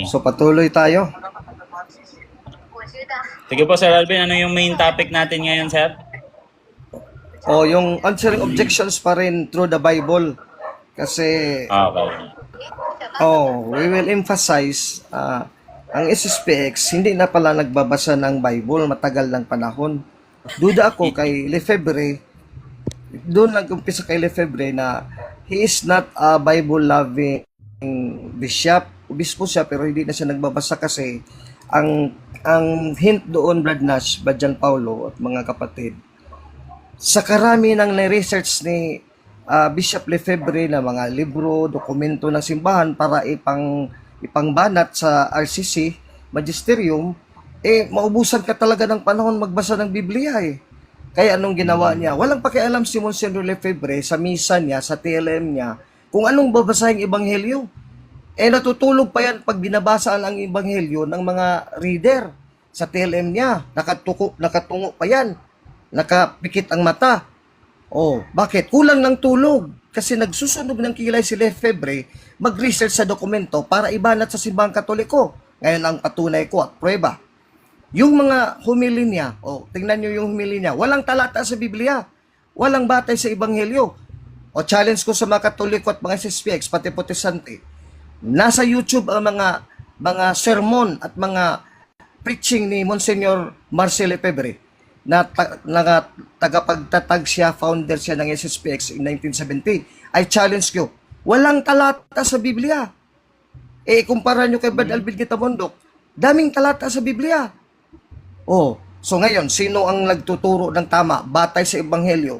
So patuloy tayo. Sige po, Sir Alvin, ano yung main topic natin ngayon, sir? O yung answering objections pa rin through the Bible. Kasi Okay. we will emphasize ang SSPX hindi na pala nagbabasa ng Bible matagal ng panahon. Duda ako kay Lefebvre, doon nag-umpisa kay Lefebvre na he is not a Bible-loving bishop. Obispo siya pero hindi na siya nagbabasa kasi ang hint doon, Brad Nash, Badjan Paulo at mga kapatid, sa karami ng na-research ni Bishop Lefebvre na mga libro, dokumento ng simbahan para ipangbanat sa RCC, Magisterium, maubusan ka talaga ng panahon magbasa ng Biblia eh. Kaya anong ginawa niya? Walang pakialam si Monsignor Lefebvre sa misa niya, sa TLM niya, kung anong babasahin Ebanghelyo. Natutulog pa yan pag binabasa ang Ebanghelyo ng mga reader sa TLM niya. Nakatungo pa yan. Nakapikit ang mata. Bakit? Kulang ng tulog. Kasi nagsusunog ng kilay si Lefebvre mag-research sa dokumento para ibanat sa simbahang Katoliko. Ngayon ang patunay ko at prueba. Yung mga humili niya, tingnan nyo yung humili niya, walang talata sa Biblia. Walang batay sa Ebanghelyo. Challenge ko sa mga Katoliko at mga SSPX, pati Protestante. Nasa YouTube ang mga sermon at mga preaching ni Monsignor Marcel Lefebvre na tagapagtatag siya, founder siya ng SSPX in 1970. I challenge you, walang talata sa Biblia. Kumpara nyo kay Brad Alvin Kitamondok, daming talata sa Biblia. So ngayon, sino ang nagtuturo ng tama batay sa Ebanghelyo?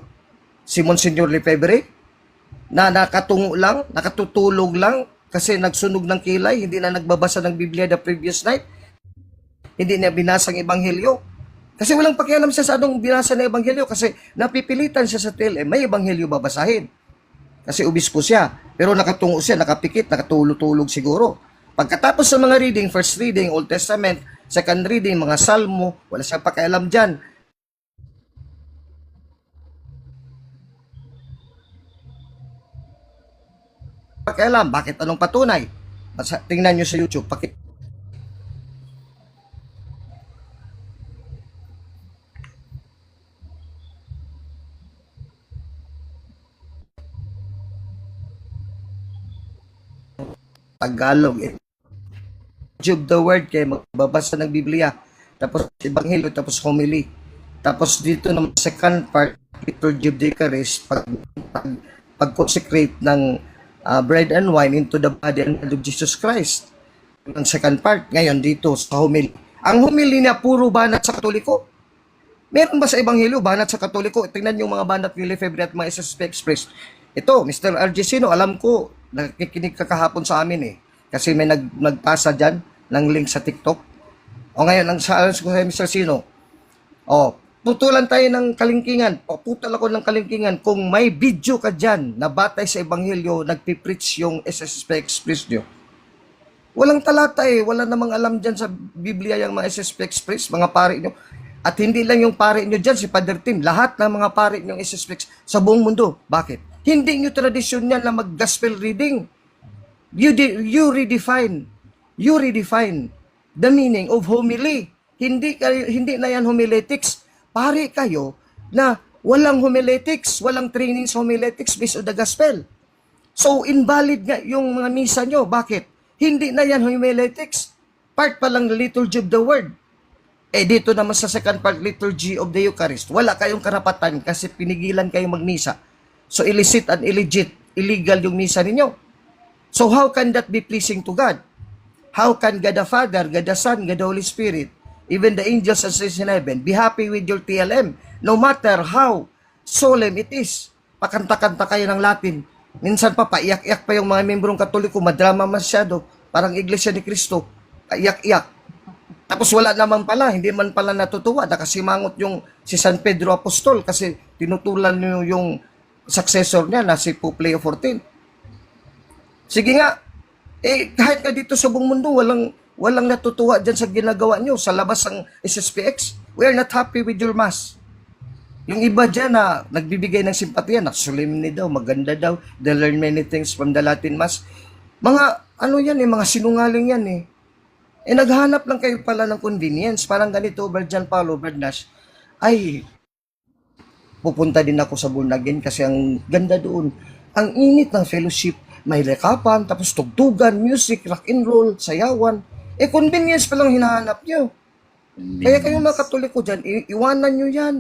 Si Monsignor Lefebvre na nakatungo lang, nakatutulog lang kasi nagsunog ng kilay, hindi na nagbabasa ng Biblia the previous night, hindi na binasa ang Ebanghelyo. Kasi walang pakialam siya sa anong binasa na Ebanghelyo kasi napipilitan siya sa TLM, may Ebanghelyo babasahin. Kasi obispo siya, pero nakatungo siya, nakapikit, nakatulog-tulog siguro. Pagkatapos sa mga reading, first reading, Old Testament, second reading, mga salmo, wala siyang pakialam dyan. Pakialam, bakit anong patunay? Tingnan nyo sa YouTube, Tagalog Job the word kay magbabasa ng Biblia, tapos Ebanghelyo, tapos homily. Tapos dito naman second part, liturgy of the Eucharist, pag-consecrate ng bread and wine into the body and blood of Jesus Christ. Ang second part, ngayon dito sa homily. Ang homily niya puro banat sa Katoliko. Meron ba sa Ebanghelyo banat sa Katoliko? Tingnan yung mga banat ni Lefebvre at mga SSP Express. Ito, Mr. RG Sino, alam ko, nakikinig ka kahapon sa amin kasi may nagpasa dyan ng link sa TikTok. Ngayon, ang challenge ko sa Mr. Sino, putulan tayo ng kalingkingan, putal ako ng kalingkingan, kung may video ka dyan na batay sa Ebanghelyo, nagpipreach yung SSP Express nyo. Walang talata wala namang alam dyan sa Biblia yung mga SSP Express, mga pari nyo. At hindi lang yung pari nyo dyan, si Father Tim, lahat ng mga pari nyo SSP sa buong mundo. Bakit? Hindi nyo tradisyon yan na mag-gospel reading. You redefine the meaning of homily. Hindi na yan homiletics. Pare kayo na walang homiletics, walang training sa homiletics based on the gospel. So, invalid nga yung mga misa nyo. Bakit? Hindi na yan homiletics. Part pa lang liturgy of the word. Dito naman sa second part, liturgy of the Eucharist, wala kayong karapatan kasi pinigilan kayong magmisa. So, illicit and illegit, illegal yung misa ninyo. So, how can that be pleasing to God? How can God the Father, God the Son, God the Holy Spirit, even the angels and saints in heaven, be happy with your TLM, no matter how solemn it is? Pakanta-kanta kayo ng Latin. Minsan pa, paiyak-iyak pa yung mga membrong Katoliko, madrama masyado, parang Iglesia ni Cristo, paiyak-iyak. Tapos wala naman pala, hindi man pala natutuwa, nakasimangot yung si San Pedro Apostol kasi tinutulan nyo yung successor niya na si Pope Leo XIV. Sige nga, kahit nga dito sa buong mundo, walang natutuwa dyan sa ginagawa nyo sa labas ng SSPX. We are not happy with your mass. Yung iba dyan na nagbibigay ng simpatiya, solemnity daw, maganda daw, they learn many things from the Latin Mass. Mga, ano yan mga sinungaling yan Naghanap lang kayo pala ng convenience. Parang ganito, Brad John Paulo, Brad Nash, ay, pupunta din ako sa Bunagin kasi ang ganda doon. Ang init ng fellowship, may rekapan, tapos tugtugan, music, rock and roll, sayawan. Convenience pa lang hinahanap nyo. Kaya kayo mga Katoliko dyan, iwanan nyo yan.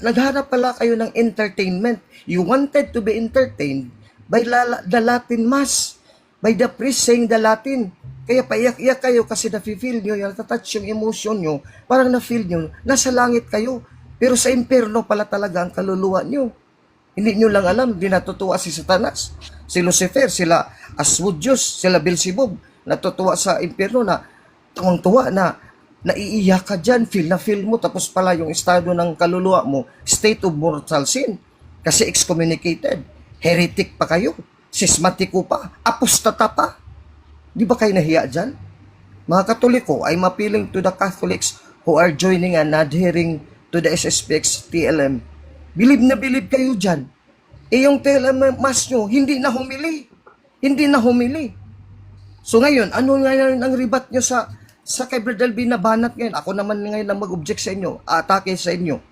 Naghanap pala kayo ng entertainment. You wanted to be entertained by the Latin Mass, by the priest saying the Latin. Kaya paiyak-iyak kayo kasi nafe-feel nyo, yung natatouch yung emotion nyo, parang na-feel nyo, nasa langit kayo. Pero sa impyerno pala talaga ang kaluluwa nyo. Hindi nyo lang alam, di natutuwa si Satanas, si Lucifer, sila Asmodeus, sila Beelzebub, natutuwa sa impyerno na tuwang-tuwa na naiiyak ka dyan, feel na feel mo, tapos pala yung estado ng kaluluwa mo, state of mortal sin. Kasi excommunicated, heretic pa kayo, sismatiko pa, apostata pa. Di ba kayo nahiya dyan? Mga Katoliko, I'm appealing to the Catholics who are joining and adhering to the SSPX TLM. Bilib na bilib kayo dyan. Yung TLM mas nyo, hindi na humili. Hindi na humili. So ngayon, ano ngayon ang ribat nyo sa kay Brother Alvin na banat ngayon? Ako naman ngayon ang mag-object sa inyo, atake sa inyo.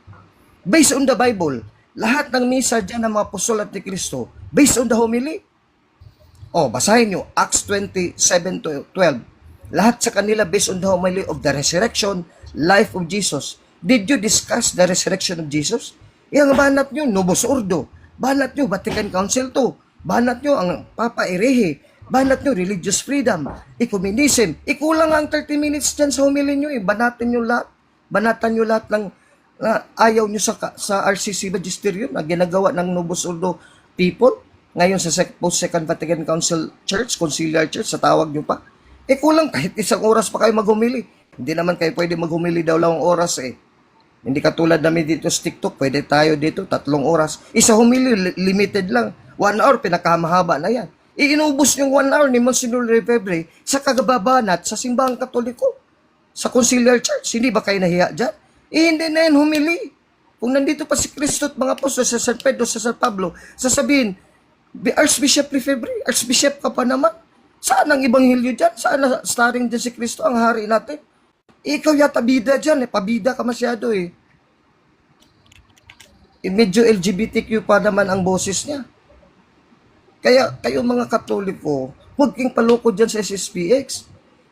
Based on the Bible, lahat ng misa dyan ng mga apostol at ni Kristo, based on the homily. Basahin nyo, Acts 27:12. Lahat sa kanila based on the homily of the resurrection, life of Jesus. Did you discuss the resurrection of Jesus? Yung banat nyo, Novus Ordo. Banat nyo, Vatican Council II. Banat nyo, ang Papa Erehe. Banat nyo, religious freedom. Ecumenism. Ikulang ang 30 minutes dyan sa homily nyo. Banatan nyo lahat. Banatan nyo lahat ng ayaw nyo sa RCC Magisterium na ginagawa ng Novus Ordo people. Ngayon sa post-Second Vatican Council Church, Conciliar Church, sa tawag nyo pa. Kulang kahit isang oras pa kayo maghumili. Hindi naman kayo pwede maghumili daw lang oras eh. Hindi katulad namin dito sa TikTok, pwede tayo dito 3 oras. Isa humili, limited lang. 1 hour, pinakamahaba na yan. Iinubos yung 1 hour ni Monsignor Lefebvre sa kagababanat sa simbahang Katoliko. Sa Conciliar Church, hindi ba kayo nahiya dyan? Hindi na yan humili. Kung nandito pa si Cristo at mga apostol sa San Pedro, sa San Pablo, sasabihin, Archbishop Lefebvre, Archbishop ka pa naman. Saan ang ibanghilyo dyan? Saan na starring dyan si Cristo, ang hari natin? Ikaw yata bida dyan, pabida ka masyado eh. Medyo LGBTQ pa naman ang boses niya. Kaya kayo mga Katoliko, huwag kang paloko dyan sa SSPX.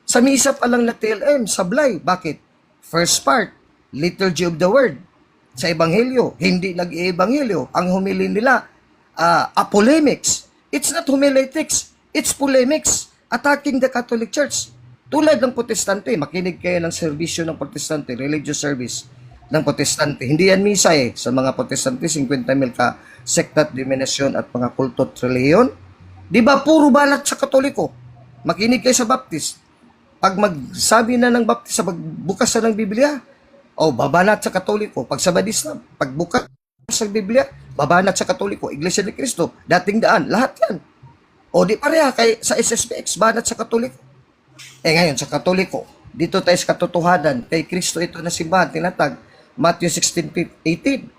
Sa misa pa lang na TLM, sablay. Bakit? First part, liturgy of the word. Sa Ebanghelyo, hindi nag-i-Ebanghelyo. Ang humili nila, polemics. It's not homiletics, it's polemics. Attacking the Catholic Church. Tulad ng Protestante, makinig kayo ng serbisyo ng Protestante, religious service ng Protestante. Hindi yan misa eh. Sa mga Protestante, 50,000 ka sekta at denominasyon at mga kulto at reliyon. Di ba puro balat sa Katoliko? Makinig kayo sa Baptist. Pag magsabi na ng Baptist, pagbukas na ng Biblia, babanat sa Katoliko. Pag sa Badislam, pagbukas sa Biblia, babanat sa Katoliko. Iglesia ni Cristo, dating daan, lahat yan. Di pareha kay sa SSPX, banat sa Katoliko. Ngayon, sa Katoliko, dito tayo sa katotohanan, kay Kristo ito na simbahan, tinatag, Matthew 16:18.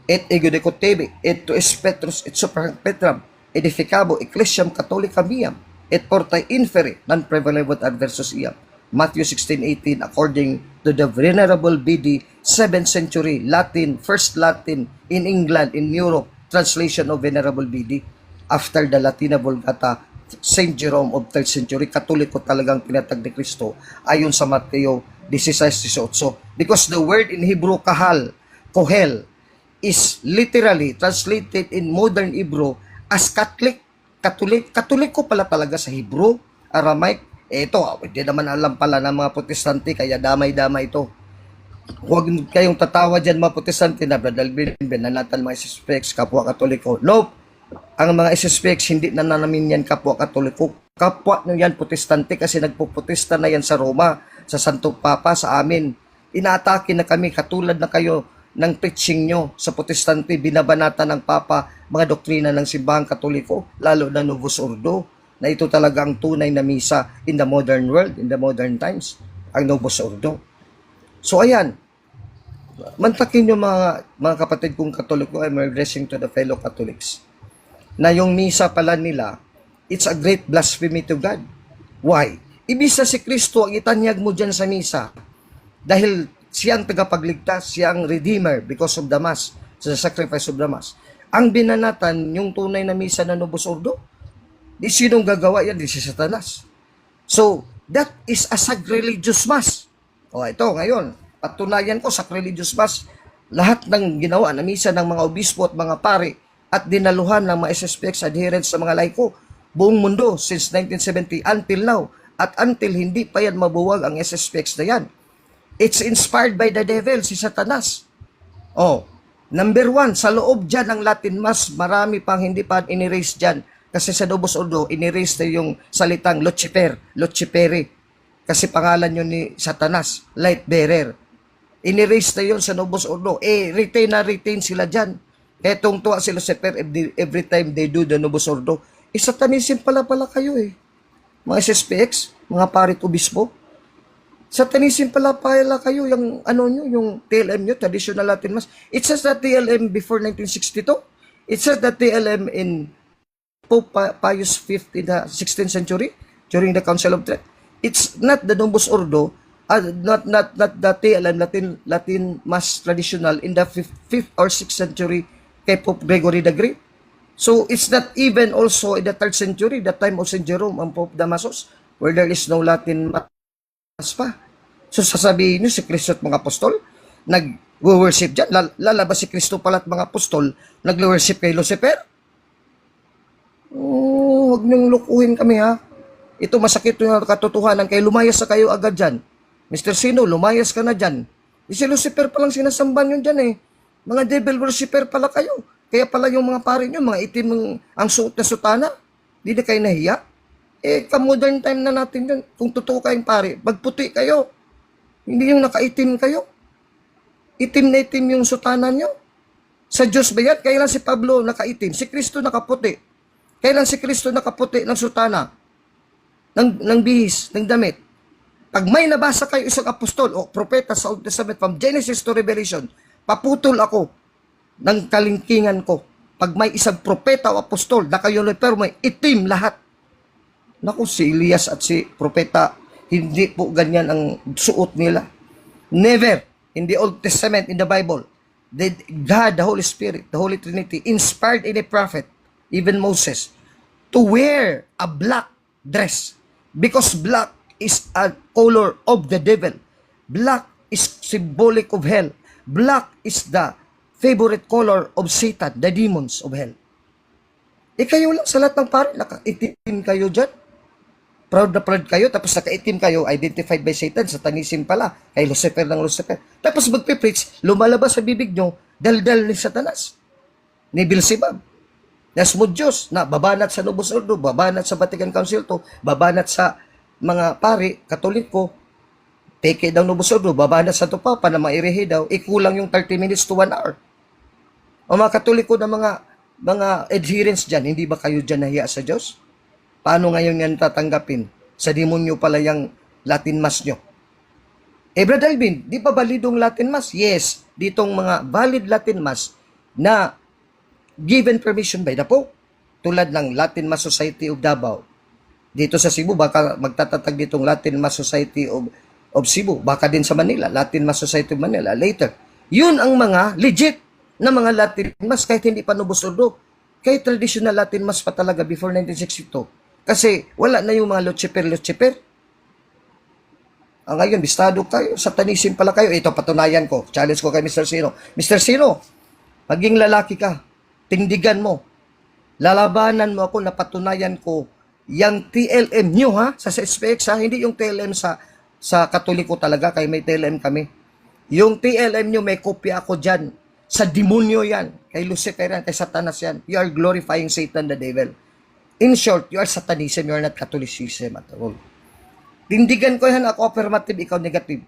Et ego de cotebe, et to es Petrus, et super Petram, edificabo, ecclesiam catholica miam, et portae inferi, non prevalebot adversus iam. Matthew 16:18, according to the Venerable BD, 7th century Latin, first Latin in England, in Europe, translation of Venerable BD, after the Latina Vulgata, Saint Jerome of 3rd century, Katoliko talagang pinatag ni Kristo ayon sa Mateo 16:18. Because the word in Hebrew kohel, is literally translated in modern Hebrew as Catholic. Katoliko pala talaga sa Hebrew, Aramaic. Ito, hindi naman alam pala ng mga Protestante, kaya damay-damay ito. Huwag kayong tatawa dyan mga Protestante na Brother Alvin, binanatan mga SSPX, kapwa Katoliko. Nope! Ang mga SSPX, hindi na namin yan kapwa Katoliko. Kapwa nyo yan Protestante kasi nagpuprotesta na yan sa Roma, sa Santo Papa, sa amin. Inaatake na kami, katulad na kayo ng preaching nyo sa Protestante, binabanata ng Papa, mga doktrina ng simbahang Katoliko, lalo na Novus Ordo, na ito talaga ang tunay na misa in the modern world, in the modern times, ang Novus Ordo. So ayan, mantakin nyo mga kapatid kong Katoliko, I'm addressing to the fellow Catholics, na yung misa pala nila, it's a great blasphemy to God. Why? Ibisa si Kristo ang itanyag mo dyan sa misa dahil siyang tagapagligtas, siyang redeemer because of the mass, sa sacrifice of the mass. Ang binanatan, yung tunay na misa na Novus Ordo, di sinong gagawa yan? Di si Satanas. So, that is a sacrilegious mass. O ito, ngayon, patunayan ko, sacrilegious mass, lahat ng ginawa na misa ng mga obispo at mga pari at dinaluhan ng mga SSPX adherents sa mga laiko, buong mundo since 1970 until now, at until hindi pa yan mabuwag ang SSPX na yan. It's inspired by the devil, si Satanas. Oh, number one, sa loob dyan ng Latin Mass, marami pang hindi pa in-erase dyan. Kasi sa Novus Ordo, in-erase na yung salitang Lucifer, Luciferi. Kasi pangalan yun ni Satanas, light bearer. In-erase na yun sa Novus Ordo. Retain sila dyan. Kaya tungtuwa si Lucifer every time they do the Novus Ordo. Satanism pala kayo eh. Mga SSPX, mga parit obispo. Satanism pala kayo, yung ano nyo, yung TLM nyo, Traditional Latin Mass. It says that TLM before 1962. It says that TLM in Pope Pius V in the 16th century, during the Council of Trent. It's not the Novus Ordo, not the TLM, Latin Mass traditional in the 5th or 6th century kay Pope Gregory the Great. So, it's not even also in the 3rd century, the time of St. Jerome and Pope Damasus, where there is no Latin Mass pa. So, sasabihin nyo si Kristo at mga apostol, nag-worship dyan, lalabas si Kristo pala at mga apostol, nag-worship kay Lucifer. Huwag niyong lukuhin kami ha. Ito masakit yung katotohanan, kaya lumayas na kayo agad dyan. Mr. Sino, lumayas ka na dyan. Si Lucifer palang sinasamban yun dyan eh. Mga devil worshiper pala kayo. Kaya pala yung mga pari nyo, mga itim ang suot na sutana. Hindi na kayo nahiya. Ka-modern time na natin yun. Kung totoo kayong pari, magputi kayo. Hindi yung nakaitim kayo. Itim na itim yung sutana nyo. Sa Diyos ba yan? Kailan si Pablo nakaitim? Si Kristo nakaputi. Kailan si Kristo nakaputi ng sutana? Ng bihis, ng damit? Pag may nabasa kayo isang apostol o propeta sa Old Testament from Genesis to Revelation, paputol ako ng kalingkingan ko. Pag may isang propeta o apostol na kayo pero may itim lahat. Naku, si Elias at si propeta, hindi po ganyan ang suot nila. Never in the Old Testament, in the Bible, did God, the Holy Spirit, the Holy Trinity, inspired any prophet, even Moses, to wear a black dress. Because black is a color of the devil. Black is symbolic of hell. Black is the favorite color of Satan, the demons of hell. Kayo lang sa lahat ng pari, nakaitim kayo dyan. Proud na proud kayo, tapos nakaitim kayo, identified by Satan, satanism pala, kay Lucifer ng Lucifer. Tapos magpipreach, lumalabas sa bibig nyo, daldal ni Satanas, ni Beelzebub, na smudyos, na babanat sa Novus Ordo, babanat sa Vatican Council to, babanat sa mga pari, Katoliko, take daw Novus Ordo, babanat sa to Papa na mairehe daw, ikulang yung 30 minutes to 1 hour. O mga Katoliko na mga adherents dyan, hindi ba kayo dyan nahiya sa Diyos? Paano ngayon yan tatanggapin? Sa demonyo pala yung Latin Mass nyo. Brother Alvin, di ba validong Latin Mass? Yes, ditong mga valid Latin Mass na given permission by the Pope. Tulad ng Latin Mass Society of Davao. Dito sa Cebu, baka magtatatag ditong Latin Mass Society of Cebu. Baka din sa Manila, Latin Mass Society of Manila later. Yun ang mga legit na mga Latin Mass kahit hindi pa Novus Ordo. Kahit traditional Latin Mass pa talaga before 1962. Kasi wala na yung mga Lucifer. Ngayon, bistado kayo, satanism pala kayo. Ito, patunayan ko. Challenge ko kay Mr. Sino. Mr. Sino, maging lalaki ka. Tindigan mo. Lalabanan mo ako na patunayan ko yung TLM nyo ha, sa SPX ha, hindi yung TLM sa Katoliko talaga, kaya may TLM kami. Yung TLM nyo, may kopya ako dyan. Sa demonyo yan. Kay Lucifer yan, kay Satanas yan. You are glorifying Satan the devil. In short, you are Satanism, you are not Catholicism at all. Tindigan ko yan, ako affirmative, ikaw negative.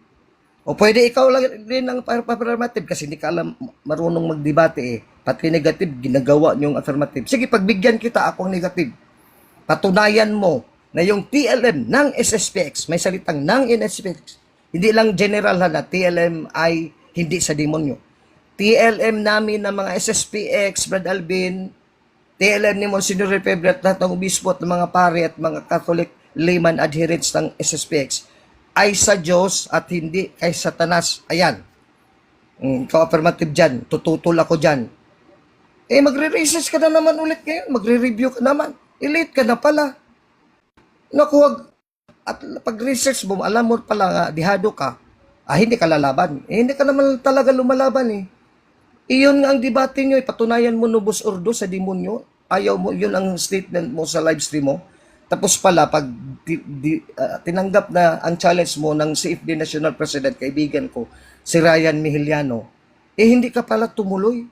O pwede ikaw lang rin ang affirmative kasi hindi ka alam marunong magdebate eh. Pati negative, ginagawa niyong affirmative. Sige, pagbigyan kita, ako ang negative. Patunayan mo na yung TLM ng SSPX, may salitang ng SSPX, hindi lang general na TLM ay hindi sa demonyo. TLM namin ng mga SSPX, Brad Alvin, TLM ni Monsignor Refebra at lahat ng obispo at mga pare at mga Catholic layman adherents ng SSPX ay sa Diyos at hindi kay Satanas. Ayan. Ikaw affirmative dyan. Tututol ako dyan. Magre-research ka na naman ulit ngayon. Magre-review ka naman. Elite ka na pala. Naku, at pag-research mo, alam mo pala nga, dihado ka, hindi ka lalaban. Hindi ka naman talaga lumalaban eh. Iyon nga ang debate nyo, patunayan mo nubos ordo sa demonyo. Ayaw mo, yun ang statement mo sa live stream mo. Tapos pala, pag tinanggap na ang challenge mo ng CFD National President, kaibigan ko, si Ryan Mihiliano, hindi ka pala tumuloy.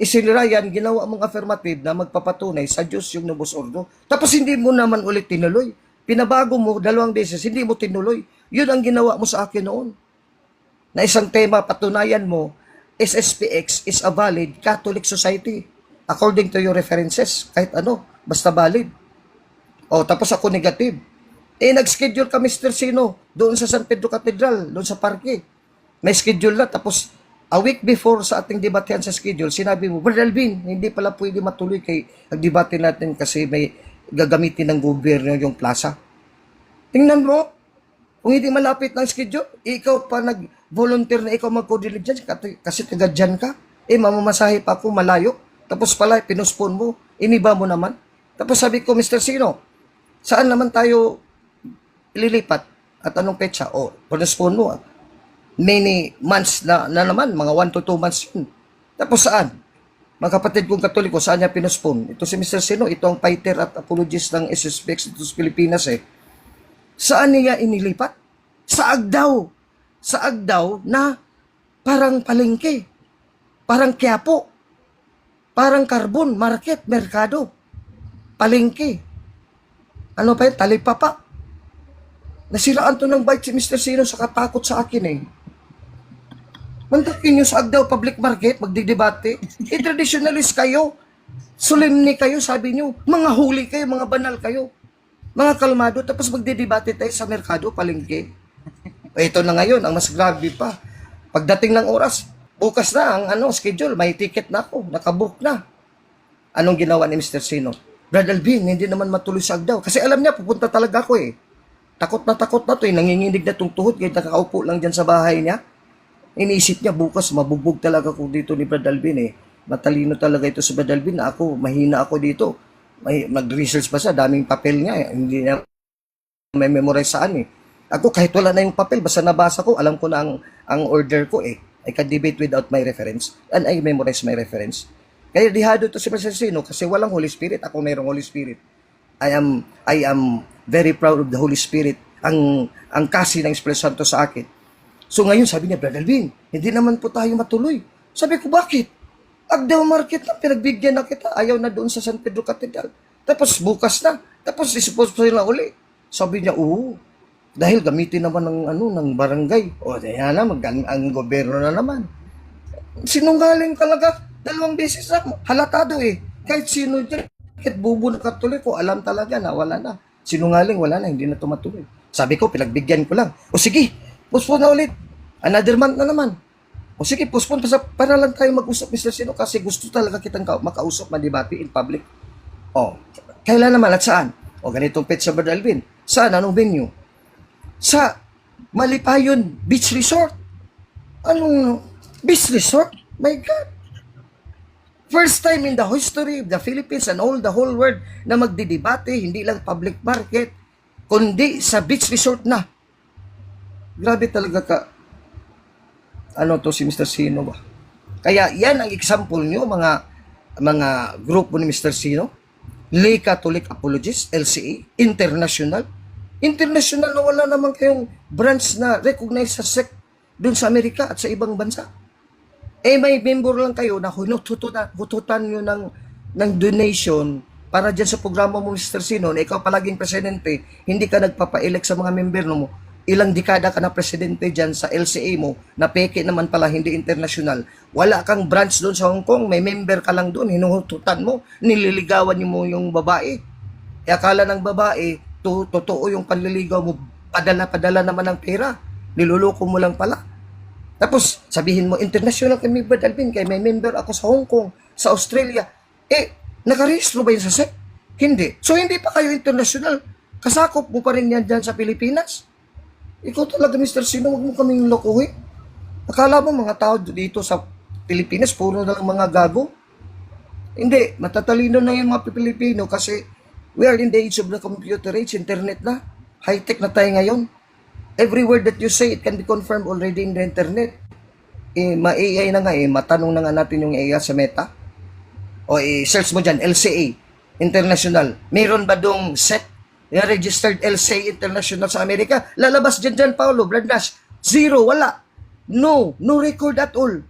Si Ryan, ginawa mong affirmative na magpapatunay sa Diyos yung nubos ordo. Tapos hindi mo naman ulit tinuloy. Pinabago mo 2 beses, hindi mo tinuloy. Yun ang ginawa mo sa akin noon. Na isang tema, patunayan mo, SSPX is a valid Catholic society according to your references. Kahit ano, basta valid. Tapos ako negative. Nag-schedule ka, Mr. Sino, doon sa San Pedro Cathedral, doon sa parke. May schedule na, tapos a week before sa ating debatehan sa schedule, sinabi mo, Brother Alvin, hindi pala pwede matuloy kay nag-debate natin kasi may gagamitin ng gobyerno yung plaza. Tingnan mo, kung hindi malapit ng schedule, ikaw pa nag-volunteer na ikaw mag-co-diligence kasi taga dyan ka. Mamamasahe pa ako malayo. Tapos pala, pinuspon mo. Iniba mo naman. Tapos sabi ko, Mr. Sino, saan naman tayo ililipat? At anong petsa? Pinuspon mo. Many months na naman, mga 1 to 2 months yun. Tapos saan? Mga kapatid kong Katoliko, saan niya pinuspon? Ito si Mr. Sino, ito ang fighter at apologist ng SSPX dito sa Pilipinas eh. Saan niya inilipat? Sa Agdao. Sa Agdao na parang palengke. Parang Quiapo. Parang Carbon, Market, Merkado. Palengke. Ano pa yun? Talipapa. Nasiraan to ng bite si Mr. Sino sa katakot sa akin eh. Mantakin nyo sa Agdao Public Market, magdidebate. Traditionalist kayo. Solemne kayo, sabi nyo. Mga huli kayo, mga banal kayo. Mga kalmado, tapos magdidebate tayo sa merkado, palengke. Ito na ngayon, ang mas grabe pa. Pagdating ng oras, bukas na ang schedule, may ticket na ako, nakabook na. Anong ginawa ni Mr. Sino? Brad Alvin, hindi naman matuloy sa Agdao. Kasi alam niya, pupunta talaga ako eh. Takot na to eh, nanginginig na itong tuhod, kahit nakaupo lang dyan sa bahay niya. Iniisip niya, bukas mabubog talaga ako dito ni Brad Alvin eh. Matalino talaga ito si Brad Alvin na ako, mahina ako dito. Mag-research pa siya, daming papel niya, hindi niya may memorize saan eh. Ako kahit wala na yung papel, basta nabasa ko, alam ko na ang order ko eh. I can debate without my reference and I memorize my reference. Kaya dihado to si Mr. Sino kasi walang Holy Spirit, ako mayroong Holy Spirit. I am very proud of the Holy Spirit, ang kasi ng Espiritu Santo sa akin. So ngayon sabi niya, Brother Alvin, hindi naman po tayo matuloy. Sabi ko, bakit? Agdao Market na, pinagbigyan na kita. Ayaw na doon sa San Pedro Cathedral. Tapos bukas na. Tapos isipos pa sila uli. Sabi niya, dahil gamitin naman ng barangay. Dahil na, ang gobyerno na naman. Sinungaling talaga. 2 beses na. Halatado eh. Kahit sino dyan, kahit bubo na Katoliko, alam talaga na wala na. Sinungaling, wala na, hindi na tumatuloy. Sabi ko, pinagbigyan ko lang. Sige, postpone na ulit. Another month na naman. Sige, postpone para lang tayo mag-usap, Mr. Sino, kasi gusto talaga kitang makausap, madebate in public. Kailan naman at saan? Ganitong petsa, Brother Alvin. Saan? Anong venue? Sa Malipayon Beach Resort. Anong beach resort? My God. First time in the history of the Philippines and the whole world na magdidebate, hindi lang public market, kundi sa beach resort na. Grabe talaga ka. To si Mr. Sino ba? Kaya yan ang example nyo, mga grupo ni Mr. Sino. Lay Catholic Apologists, LCA, International na wala naman kayong branch na recognized sa sect dun sa Amerika at sa ibang bansa. May member lang kayo na hututan nyo ng donation para dyan sa programa mo, Mr. Sino, na ikaw palaging presidente, hindi ka nagpapa-elect sa mga member mo. Ilang dekada ka na presidente dyan sa LCA mo, na peke naman pala, hindi international. Wala kang branch doon sa Hong Kong, may member ka lang doon, hinuhututan mo, nililigawan mo yung babae. Akala ng babae, totoo yung panliligaw mo, padala naman ng pera, niluloko mo lang pala. Tapos, sabihin mo, international kami, Brad Alvin, kaya may member ako sa Hong Kong, sa Australia. Nakarehistro ba yun sa SEC? Hindi. So, hindi pa kayo international. Kasakop mo pa rin yan dyan sa Pilipinas. Ikaw talaga, Mr. Sino, huwag mo kaming lokohin. Akala mo mga tao dito sa Pilipinas, puro na lang mga gago? Hindi, matatalino na yung mga Pilipino kasi we are in the age of the computer age, internet na. High-tech na tayo ngayon. Every word that you say, it can be confirmed already in the internet. Ma-AI na nga matanong na nga natin yung AI sa Meta. O search mo dyan, LCA, International. Meron ba dong set yung registered LCA International sa Amerika? Lalabas dyan, Paulo, Bradnash. Zero, wala. No record at all.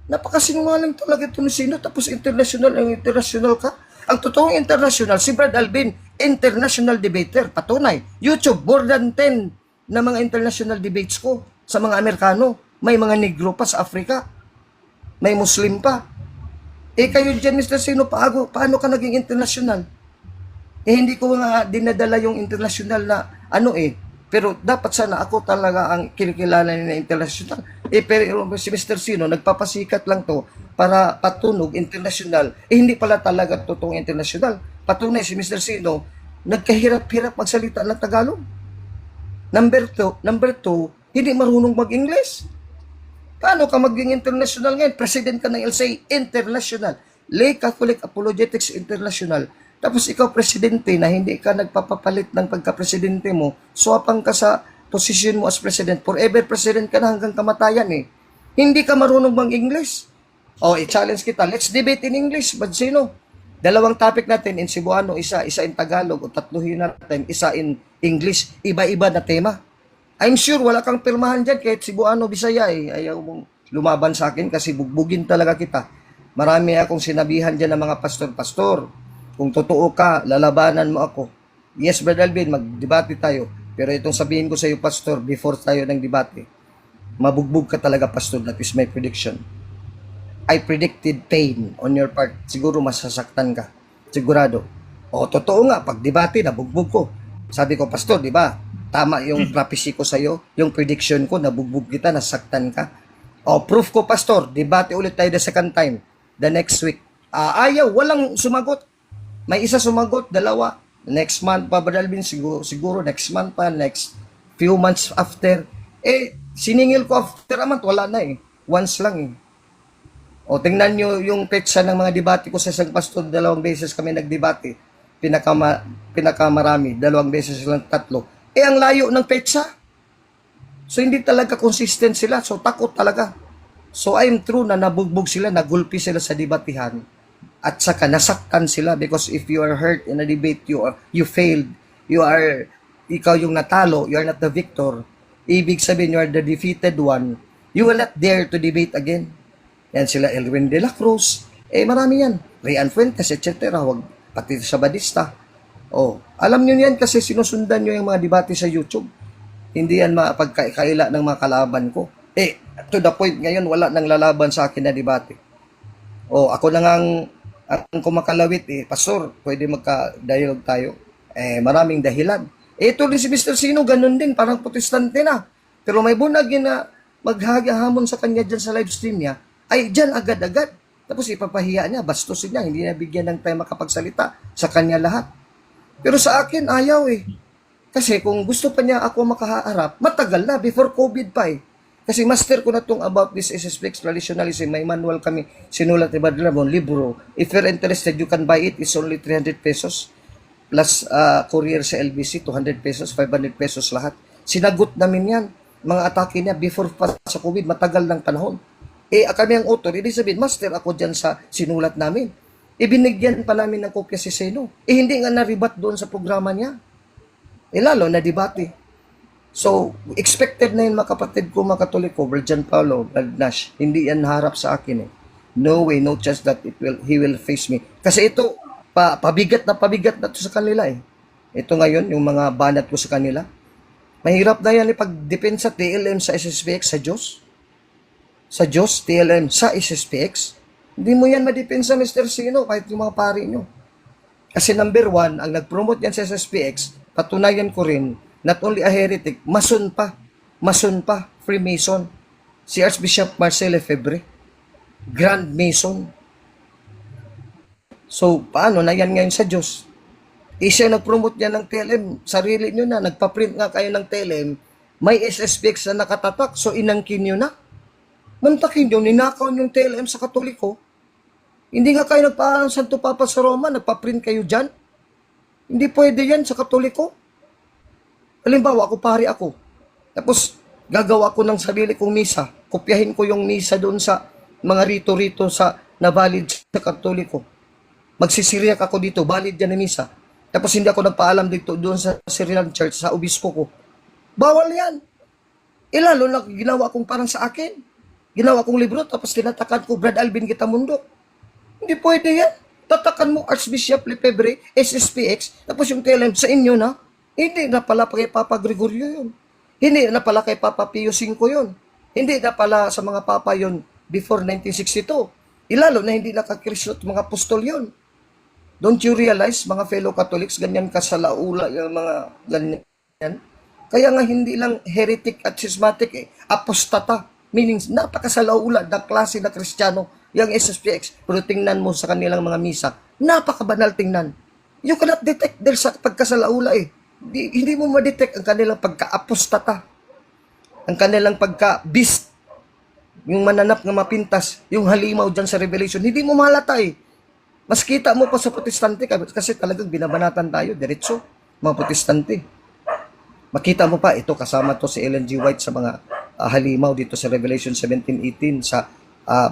Napakasinungaling talaga ito ni Sino, tapos international ka. Ang totoong international, si Brad Albin, international debater, patunay. YouTube, more than 10 na mga international debates ko sa mga Amerikano. May mga Negro pa sa Africa. May Muslim pa. Kayo dyan, Mr. Sino, paano ka naging international? Hindi ko nga dinadala yung international na pero dapat sana ako talaga ang kinikilala na international. Pero si Mr. Sino, nagpapasikat lang to para patunog international. Hindi pala talaga totoong international. Patunay si Mr. Sino, nagkahirap-hirap magsalita ng Tagalog. Number two, hindi marunong mag-English. Paano ka maging international ngayon? President ka ng LCA International, Lay Catholic Apologetics International. Tapos ikaw presidente na hindi ka nagpapapalit ng pagka-presidente mo, swapang ka sa position mo as president. Forever president ka na hanggang kamatayan Hindi ka marunong mag-English. I-challenge kita. Let's debate in English. But sino? Dalawang topic natin in Cebuano, isa in Tagalog, o tatluhin natin, isa in English. Iba-iba na tema. I'm sure wala kang pirmahan dyan kahit Cebuano, Bisaya Ayaw mong lumaban sa akin kasi bugbugin talaga kita. Marami akong sinabihan dyan ng mga pastor-pastor. Kung totoo ka, lalabanan mo ako. Yes, Brother Alvin, magdebate tayo. Pero itong sabihin ko sa iyo, pastor, before tayo ng debate, mabugbog ka talaga, pastor. That is my prediction. I predicted pain on your part. Siguro masasaktan ka. Sigurado. Totoo nga, pag debate, nabugbog ko. Sabi ko, pastor, di ba? Tama yung prophecy ko sa iyo, yung prediction ko, nabugbog kita, nasaktan ka. Proof ko, pastor, debate ulit tayo the second time, the next week. Ayaw, walang sumagot. May isa sumagot, dalawa. Next month pa, Brother Alvin, siguro next month pa, next few months after. Siningil ko after a month, wala na Once lang tingnan nyo yung petsa ng mga debate ko sa isang pastor, 2 beses kami nagdebate. Pinakamarami, 2 beses lang, 3. Ang layo ng petsa. So, hindi talaga consistent sila. So, takot talaga. So, I'm true na nabugbog sila, nagulpi sila sa debatehan. At saka nasaktan sila because if you are hurt in a debate, you failed, ikaw yung natalo, you are not the victor. Ibig sabihin, you are the defeated one. You will not dare to debate again. Yan sila, Elwin de la Cruz. Marami yan. Rian Fuentes, etc. Pati sa Badista. Alam nyo yan kasi sinusundan nyo yung mga debate sa YouTube. Hindi yan mapagkaila ng mga kalaban ko. To the point ngayon, wala nang lalaban sa akin na debate. Ako na nga ang kumakalawit pastor, pwede magka-dialogue tayo. Maraming dahilan. Ito din si Mr. Sino, ganun din, parang protestante na. Pero may bunag na maghahamon sa kanya dyan sa live stream niya, ay dyan agad-agad. Tapos ipapahiya niya, bastusin niya, hindi na bigyan ng time makapagsalita sa kanya lahat. Pero sa akin, ayaw Kasi kung gusto pa niya ako makaharap, matagal na, before COVID pa Kasi master ko na itong about this SSPX traditionalism. May manual kami sinulat ni Brother Ramon, libro. If you're interested, you can buy it. It's only 300 pesos. Plus courier sa LBC, 200 pesos, 500 pesos lahat. Sinagot namin yan. Mga atake niya before pa sa COVID, matagal ng panahon. Kami ang author. Ibig sabihin, master ako dyan sa sinulat namin. Binigyan pa namin ng kopya si Seno. Hindi nga na-rebat doon sa programa niya. Lalo na debate. So, expected na yun mga kapatid ko, mga Katoliko, Virgin Paulo, Nash, hindi yan harap sa akin No way, no chance that he will face me. Kasi ito, pabigat na to sa kanila Ito ngayon, yung mga banat ko sa kanila. Mahirap na yan ipag-depensa TLM sa SSPX sa Diyos. Sa Diyos, TLM sa SSPX. Hindi mo yan madepensa, Mr. Sino, kahit yung mga pari nyo. Kasi number 1, ang nag-promote yan sa SSPX, patunayan ko rin, not only a heretic, Mason pa, Freemason. Si Archbishop Marcel Lefebvre, Grand Mason. So, paano na yan ngayon sa Diyos? Siya nag-promote niya ng TLM, sarili nyo na, nagpa-print nga kayo ng TLM, may SSPX na nakatatak, so inangkin nyo na. Mantakin nyo, ninakaw yung TLM sa Katoliko. Hindi nga kayo nagpaalam Santo Papa sa Roma, nagpa-print kayo dyan. Hindi pwede yan sa Katoliko. Halimbawa, ako pari ako. Tapos, gagawa ko ng sarili kong misa. Kopyahin ko yung misa doon sa mga rito-rito na valid sa Katoliko. Magsisiriyak ako dito, valid yan na misa. Tapos hindi ako nagpaalam dito doon sa Syrian Church, sa obispo ko. Bawal yan. Lalo na ginawa kong parang sa akin. Ginawa kong libro, tapos tinatakan ko, Brad Alvin Gitamundo. Hindi pwede yan. Tatakan mo Archbishop Lefebvre, SSPX, tapos yung TLM sa inyo na, hindi na pala kay Papa Gregorio yun. Hindi na pala kay Papa Pio V yun. Hindi na pala sa mga papa yun before 1962. Lalo na hindi nakakristo at mga apostol yun. Don't you realize, mga fellow Catholics, ganyan kasalaula yung mga ganyan? Kaya nga hindi lang heretic at schismatic, apostata. Meaning, napakasalaula na klase na Kristiyano, yung SSPX. Pero tingnan mo sa kanilang mga misa, napakabanal tingnan. You cannot detect dahil sa pagkasalaula Hindi mo ma-detect ang kanilang pagka-apostata. Ang kanilang pagka-beast. Yung mananap na mapintas, yung halimaw dyan sa Revelation, hindi mo mahalata Mas kita mo pa sa Protestante kasi talagang binabanatan tayo, diretso, mga Protestante. Makita mo pa, ito kasama to si Ellen G. White sa mga halimaw dito sa Revelation 17:18 sa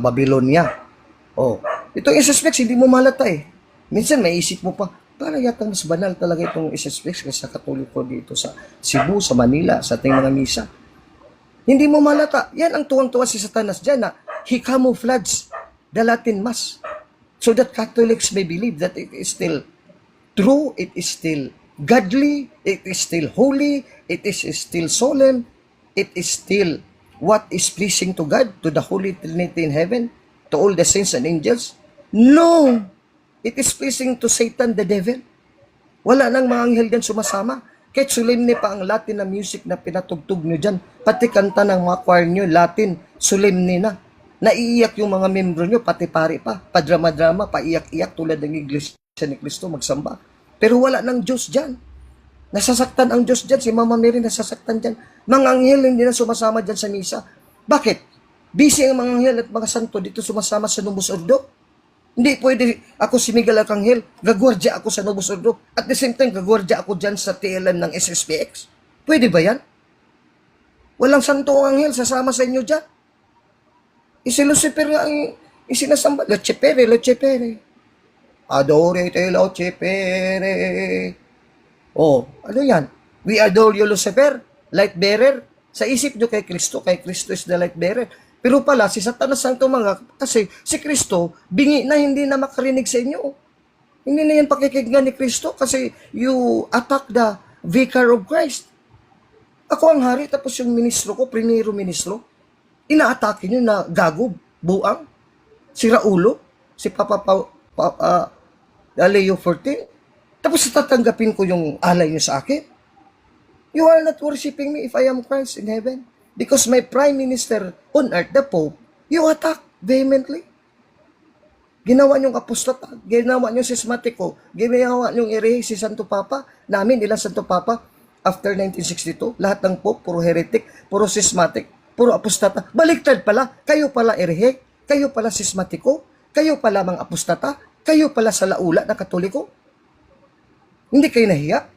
Babylonia. Itong SSPX, hindi mo malata Minsan may isip mo pa, para yata mas banal talaga itong SSPX kasi sa Katoliko dito sa Cebu, sa Manila, sa ating mga misa. Hindi mo malata. Yan ang tuwang-tuwa si Satanas dyan na he camouflages the Latin Mass. So that Catholics may believe that it is still true, it is still godly, it is still holy, it is still solemn, it is still what is pleasing to God, to the Holy Trinity in heaven, to all the saints and angels. No! It is pleasing to Satan, the devil. Wala nang mga anghel dyan sumasama. Kahit solemne pa ang Latin na music na pinatugtog nyo dyan, pati kanta ng mga choir nyo, Latin, solemne na. Naiiyak yung mga membro nyo, pati pari pa, padrama-drama, paiyak-iyak tulad ng Iglesia ni Cristo magsamba. Pero wala nang Diyos dyan. Nasasaktan ang Diyos dyan, si Mama Mary nasasaktan dyan. Mga anghel hindi na sumasama dyan sa misa. Bakit? Busy ang mga anghel at mga santo dito sumasama sa Novus Ordo. Hindi pwede ako si Miguel Arcangel, gagwardya ako sa Novus Ordo. At the same time, gagwardya ako dyan sa TLM ng SSPX. Pwede ba yan? Walang santo ang anghel sasama sa inyo dyan. Si Lucifer nga ang isinasamba. Lucifere. Adore te Lucifere. Ano yan? We adore you, Lucifer, light bearer. Sa isip nyo kay Kristo is the light bearer. Pero pala, si Satanas ang tumangak kasi si Kristo, bingi na hindi na makarinig sa inyo. Hindi na yan pakikinggan ni Kristo kasi you attack the vicar of Christ. Ako ang hari, tapos yung ministro ko, primero ministro, inaatake nyo na gago, buang, si Raulo, si Papa Leo 14. Tapos tatanggapin ko yung alay nyo sa akin. You are not worshiping me if I am Christ in heaven. Because my Prime Minister on earth, the Pope, you attack vehemently. Ginawa niyong apostata, ginawa niyong sismatiko, ginawa niyong irehe si Santo Papa, namin ilang Santo Papa, after 1962, lahat ng Pope, puro heretic, puro sismatic, puro apostata. Baliktad pala, kayo pala irehe, kayo pala sismatiko, kayo pala mga apostata, kayo pala sa laula na Katoliko. Hindi kayo nahiya?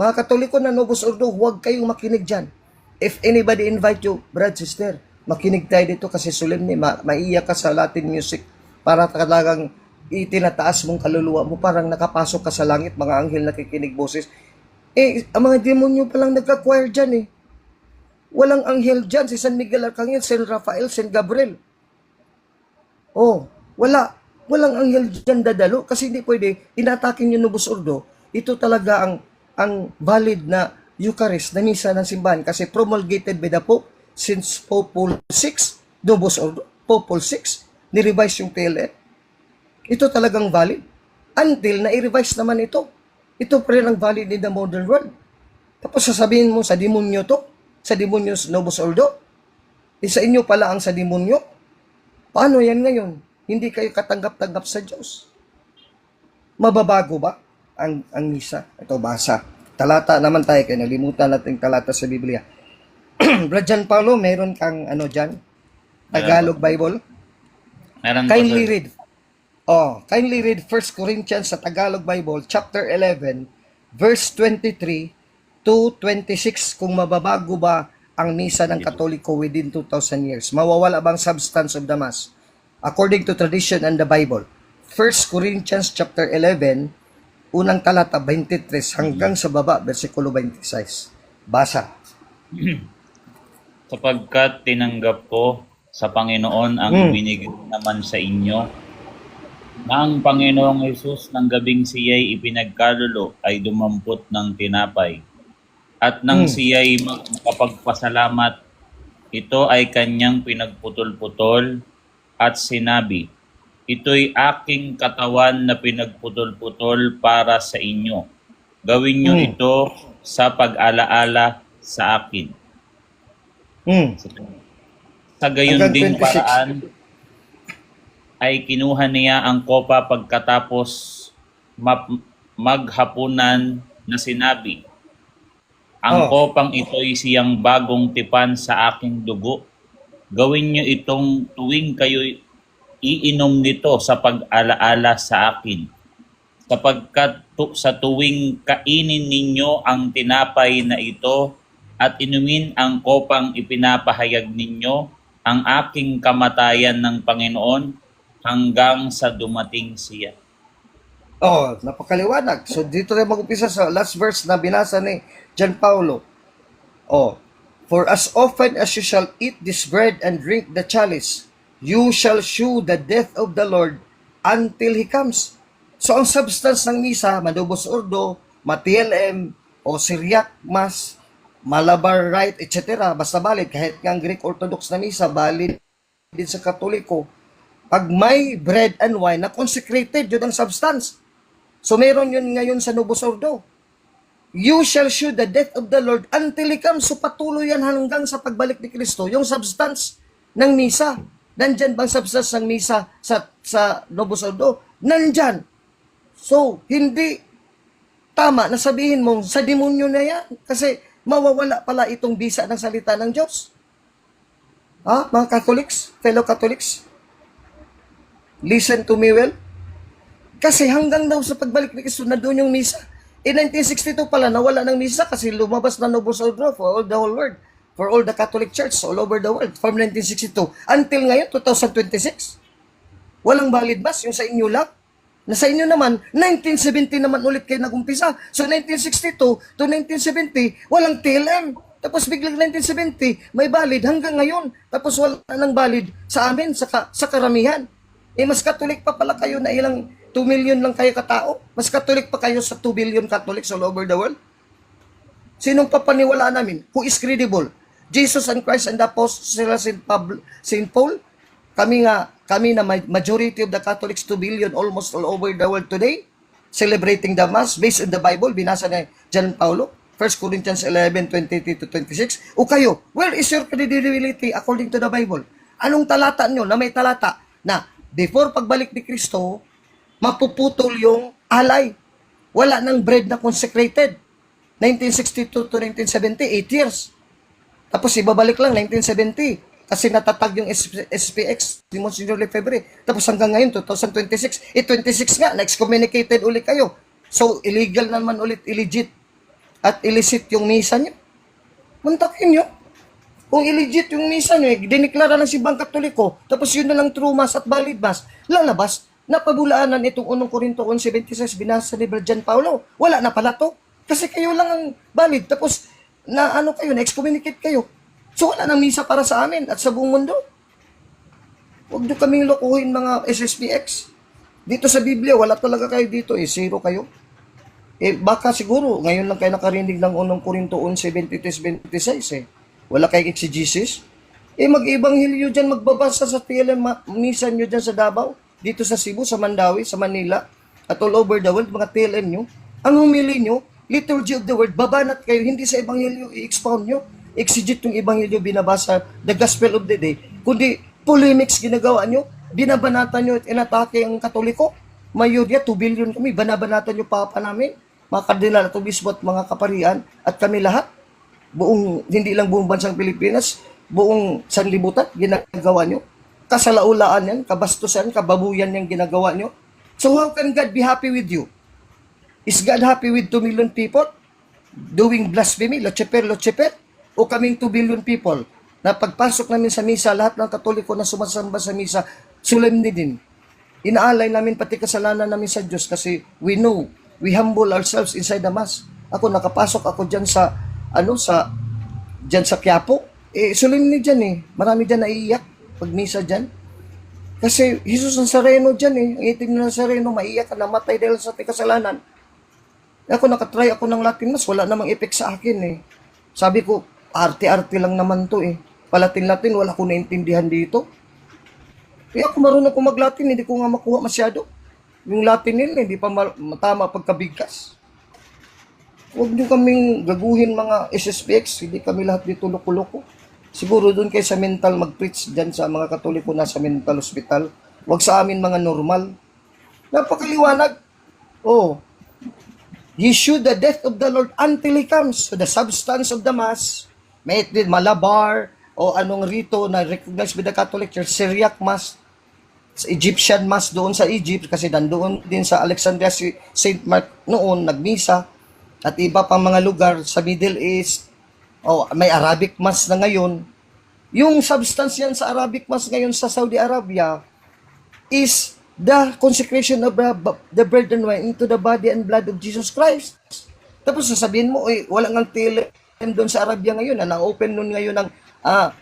Mga Katoliko na Novus Ordo, huwag kayong makinig dyan. If anybody invite you, brad, sister, makinig tayo dito kasi solemne, maiiyak ka sa Latin music para talagang itinataas mong kaluluwa mo, parang nakapasok ka sa langit, mga anghel nakikinig boses. Ang mga demonyo palang nagka-choir dyan Walang anghel dyan, si San Miguel Arcangel, San Rafael, San Gabriel. Wala. Walang anghel dyan dadalo kasi hindi pwede, inatakin yung Novus Ordo. Ito talaga ang valid na Eucharist na misa ng simbahan kasi promulgated by the Pope since Pope Paul VI, Novus Ordo, Pope Paul VI, ni-revise yung TLM. Ito talagang valid. Until na-i-revise naman ito. Ito pa rin ang valid in the modern world. Tapos sasabihin mo sa demonyo to, sa demonyo Novus Ordo, sa inyo pala ang sa demonyo. Paano yan ngayon? Hindi kayo katanggap-tanggap sa Diyos. Mababago ba ang misa. Ito, basa. Talata naman tayo, kaya nalimutan natin talata sa Biblia. Brad John Paulo, meron kang ano dyan? Tagalog Bible? Meron po, Kindly sir. read. Kindly read 1 Corinthians sa Tagalog Bible, chapter 11, verse 23 to 26. Kung mababago ba ang misa ng Katoliko within 2,000 years? Mawawala bang substance of the Mass? According to tradition and the Bible. 1 Corinthians chapter 11, unang talata 23 hanggang sa baba, versikulo 26. Basa. Sapagkat tinanggap ko sa Panginoon ang binigay naman sa inyo, na ang Panginoong Hesus ng gabing siya'y ipinagkalulo ay dumampot ng tinapay. At nang siya'y makapagpasalamat, ito ay kanyang pinagputol-putol at sinabi, ito'y aking katawan na pinagputol-putol para sa inyo. Gawin niyo ito sa pag-alaala sa akin. Sa gayon Hanggang ding 26. paraan ay kinuha niya ang kopa pagkatapos maghapunan na sinabi, ang kopang ito'y siyang bagong tipan sa aking dugo. Gawin niyo itong tuwing kayo iinom nito sa pag-alaala sa akin. Sapagkat sa tuwing kainin ninyo ang tinapay na ito at inumin ang kopang ipinapahayag ninyo, ang aking kamatayan ng Panginoon hanggang sa dumating siya. Napakaliwanag. So dito rin mag-upisa sa last verse na binasa ni John Paulo. For as often as you shall eat this bread and drink the chalice, you shall shew the death of the Lord until He comes. So ang substance ng misa, Manubos Ordo, Ma-TLM, o Syriac Mass, Malabar Rite, etc. Basta valid, kahit nga ang Greek Orthodox na misa, valid din sa Katoliko. Pag may bread and wine na consecrated, yun ang substance. So meron yun ngayon sa Novus Ordo. You shall shew the death of the Lord until He comes. So patuloy yan hanggang sa pagbalik ni Kristo. Yung substance ng misa. Nandyan bang substance ng misa sa Novus Ordo? Nandyan. So, hindi tama na sabihin mo, sa demonyo na yan. Kasi mawawala pala itong bisa ng salita ng Diyos. Mga Catholics, fellow Catholics? Listen to me well. Kasi hanggang daw sa pagbalik ni Kristo na doon yung misa. In 1962 pala, nawala ng misa kasi lumabas na Novus Ordo for all the whole world. For all the Catholic Church all over the world. From 1962 until ngayon, 2026. Walang valid mass, yung sa inyo lang. Na sa inyo naman, 1970 naman ulit kayo nagumpisa. So 1962 to 1970, walang TLM. Tapos biglang 1970, may valid hanggang ngayon. Tapos wala nang valid sa amin, sa karamihan. Mas Catholic pa pala kayo na ilang 2 million lang kayo katao. Mas Catholic pa kayo sa 2 billion Catholics all over the world. Sinong papaniwalaan namin? Who is credible? Jesus and Christ and the Apostles, Saint Paul? Kami na majority of the Catholics, 2 billion almost all over the world today, celebrating the Mass based on the Bible, binasa ni John Paulo, 1 Corinthians 11, 23 to 26. O kayo, where is your credibility according to the Bible? Anong talata nyo na may talata na before pagbalik ni Kristo, mapuputol yung alay. Wala nang bread na consecrated. 1962 to 1970, 8 years. Tapos ibabalik lang, 1970. Kasi natatag yung SPX, ni Monsignor Lefebvre. Tapos hanggang ngayon, 2026. 26 nga, na-excommunicated ulit kayo. So, illegal naman ulit, illegit at illicit yung misa nyo. Muntakin nyo. Kung illegit yung misa nyo, diniklara ng Simbang Katoliko, tapos yun na lang true mass at valid mass, lalabas, napabulaanan itong 1 Corinto 11:26 binasa ni John Paulo. Wala na pala to. Kasi kayo lang ang valid. Tapos, na-excommunicate kayo. So, wala nang misa para sa amin at sa buong mundo. Huwag nyo kaming lokohin mga SSPX. Dito sa Biblia, wala talaga kayo dito. Zero kayo. Baka siguro, ngayon lang kayo nakarinig ng 1 Corinto 11:23-26 Wala kayong exegesis. Mag-ibanghilyo dyan, magbabasa sa TLM, misa nyo dyan sa Davao, dito sa Cebu, sa Mandawi, sa Manila, at all over the world, mga TLM nyo. Ang humili nyo, liturgy of the word, babanat kayo, hindi sa ebanghilyo, i-expound nyo, exegete yung ebanghilyo, binabasa, the gospel of the day, kundi polemics ginagawa nyo, binabanatan nyo at inatake ang Katoliko. Mayorya, 2 billion kami. Banabanatan yung papa namin. Mga kardinal at obispo at mga kaparian. At kami lahat. Buong, hindi lang buong bansang Pilipinas, buong sanlibutan, ginagawa nyo. Kasalaulaan yan, kabastusan, kababuyan yung ginagawa nyo. So how can God be happy with you? Is God happy with 2 million people doing blasphemy, locheper, o kaming 2 billion people na pagpasok namin sa misa, lahat ng Katoliko na sumasamba sa misa, solemnly din. Inaalay namin pati kasalanan namin sa Diyos kasi we know, we humble ourselves inside the Mass. Ako, nakapasok ako dyan sa, dyan sa Quiapo. Solemnly dyan Marami dyan naiiyak pag misa dyan. Kasi Jesus Nazareno dyan Ang itim na Nazareno, maiiyak ka, namatay dahil sa ating kasalanan. Ako, nakatry ako ng Latin Mass, wala namang effect sa akin Sabi ko, arte-arte lang naman to Palatin-Latin, wala ko naintindihan dito. Ako marunong ko mag-Latin, hindi ko nga makuha masyado. Yung Latin nila, hindi pa matama pagkabigkas. Huwag niyo kaming gaguhin mga SSPX, hindi kami lahat dito loko-loko. Siguro doon kayo sa mental mag-preach dyan sa mga Katoliko na sa mental hospital. Huwag sa amin mga normal. Napakaliwanag. Ye shew the death of the Lord until He comes. So the substance of the Mass, may it be Malabar, o anong rito na recognized by the Catholic Church, Syriac Mass, Egyptian Mass doon sa Egypt, kasi nandoon din sa Alexandria si St. Mark noon, nagmisa, at iba pang mga lugar sa Middle East, may Arabic Mass na ngayon. Yung substance yan sa Arabic Mass ngayon sa Saudi Arabia is the consecration of the bread and wine into the body and blood of Jesus Christ. Tapos sasabihin mo, wala nang TLM doon sa Arabia ngayon, na-open noon ngayon ng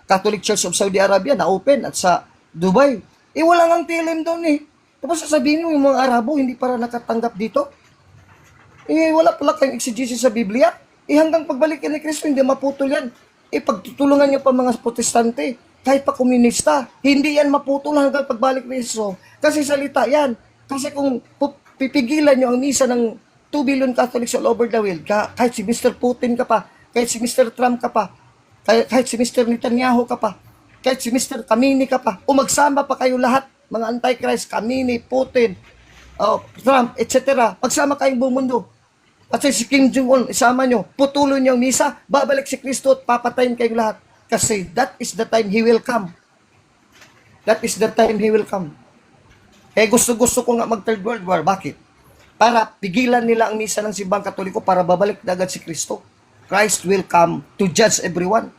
Catholic Church of Saudi Arabia, na-open, at sa Dubai. Wala nang TLM doon Tapos sasabihin mo, yung mga Arabo, hindi para nakatanggap dito. Wala pala kayong exegesis sa Biblia. Hanggang pagbalik ni Kristo, hindi maputol yan. Pagtutulungan niyo pa mga Protestante, kahit pa komunista, hindi yan maputol hanggang pagbalik ni Kristo. Kasi salita yan. Kasi kung pipigilan nyo ang misa ng 2 billion Catholics all over the world, kahit si Mr. Putin ka pa, kahit si Mr. Trump ka pa, kahit si Mr. Netanyahu ka pa, kahit si Mr. Kamini ka pa, magsama pa kayo lahat, mga Antichrist, Kamini, Putin, Trump, etc. Magsama kayong buong mundo. At si Kim Jong-un, isama nyo, putulon nyo ang misa, babalik si Kristo at papatayin kayong lahat. Kasi that is the time He will come. That is the time He will come. Gusto ko nga mag-Third World War. Bakit? Para pigilan nila ang misa ng Simbang Katoliko para babalik na agad si Kristo. Christ will come to judge everyone.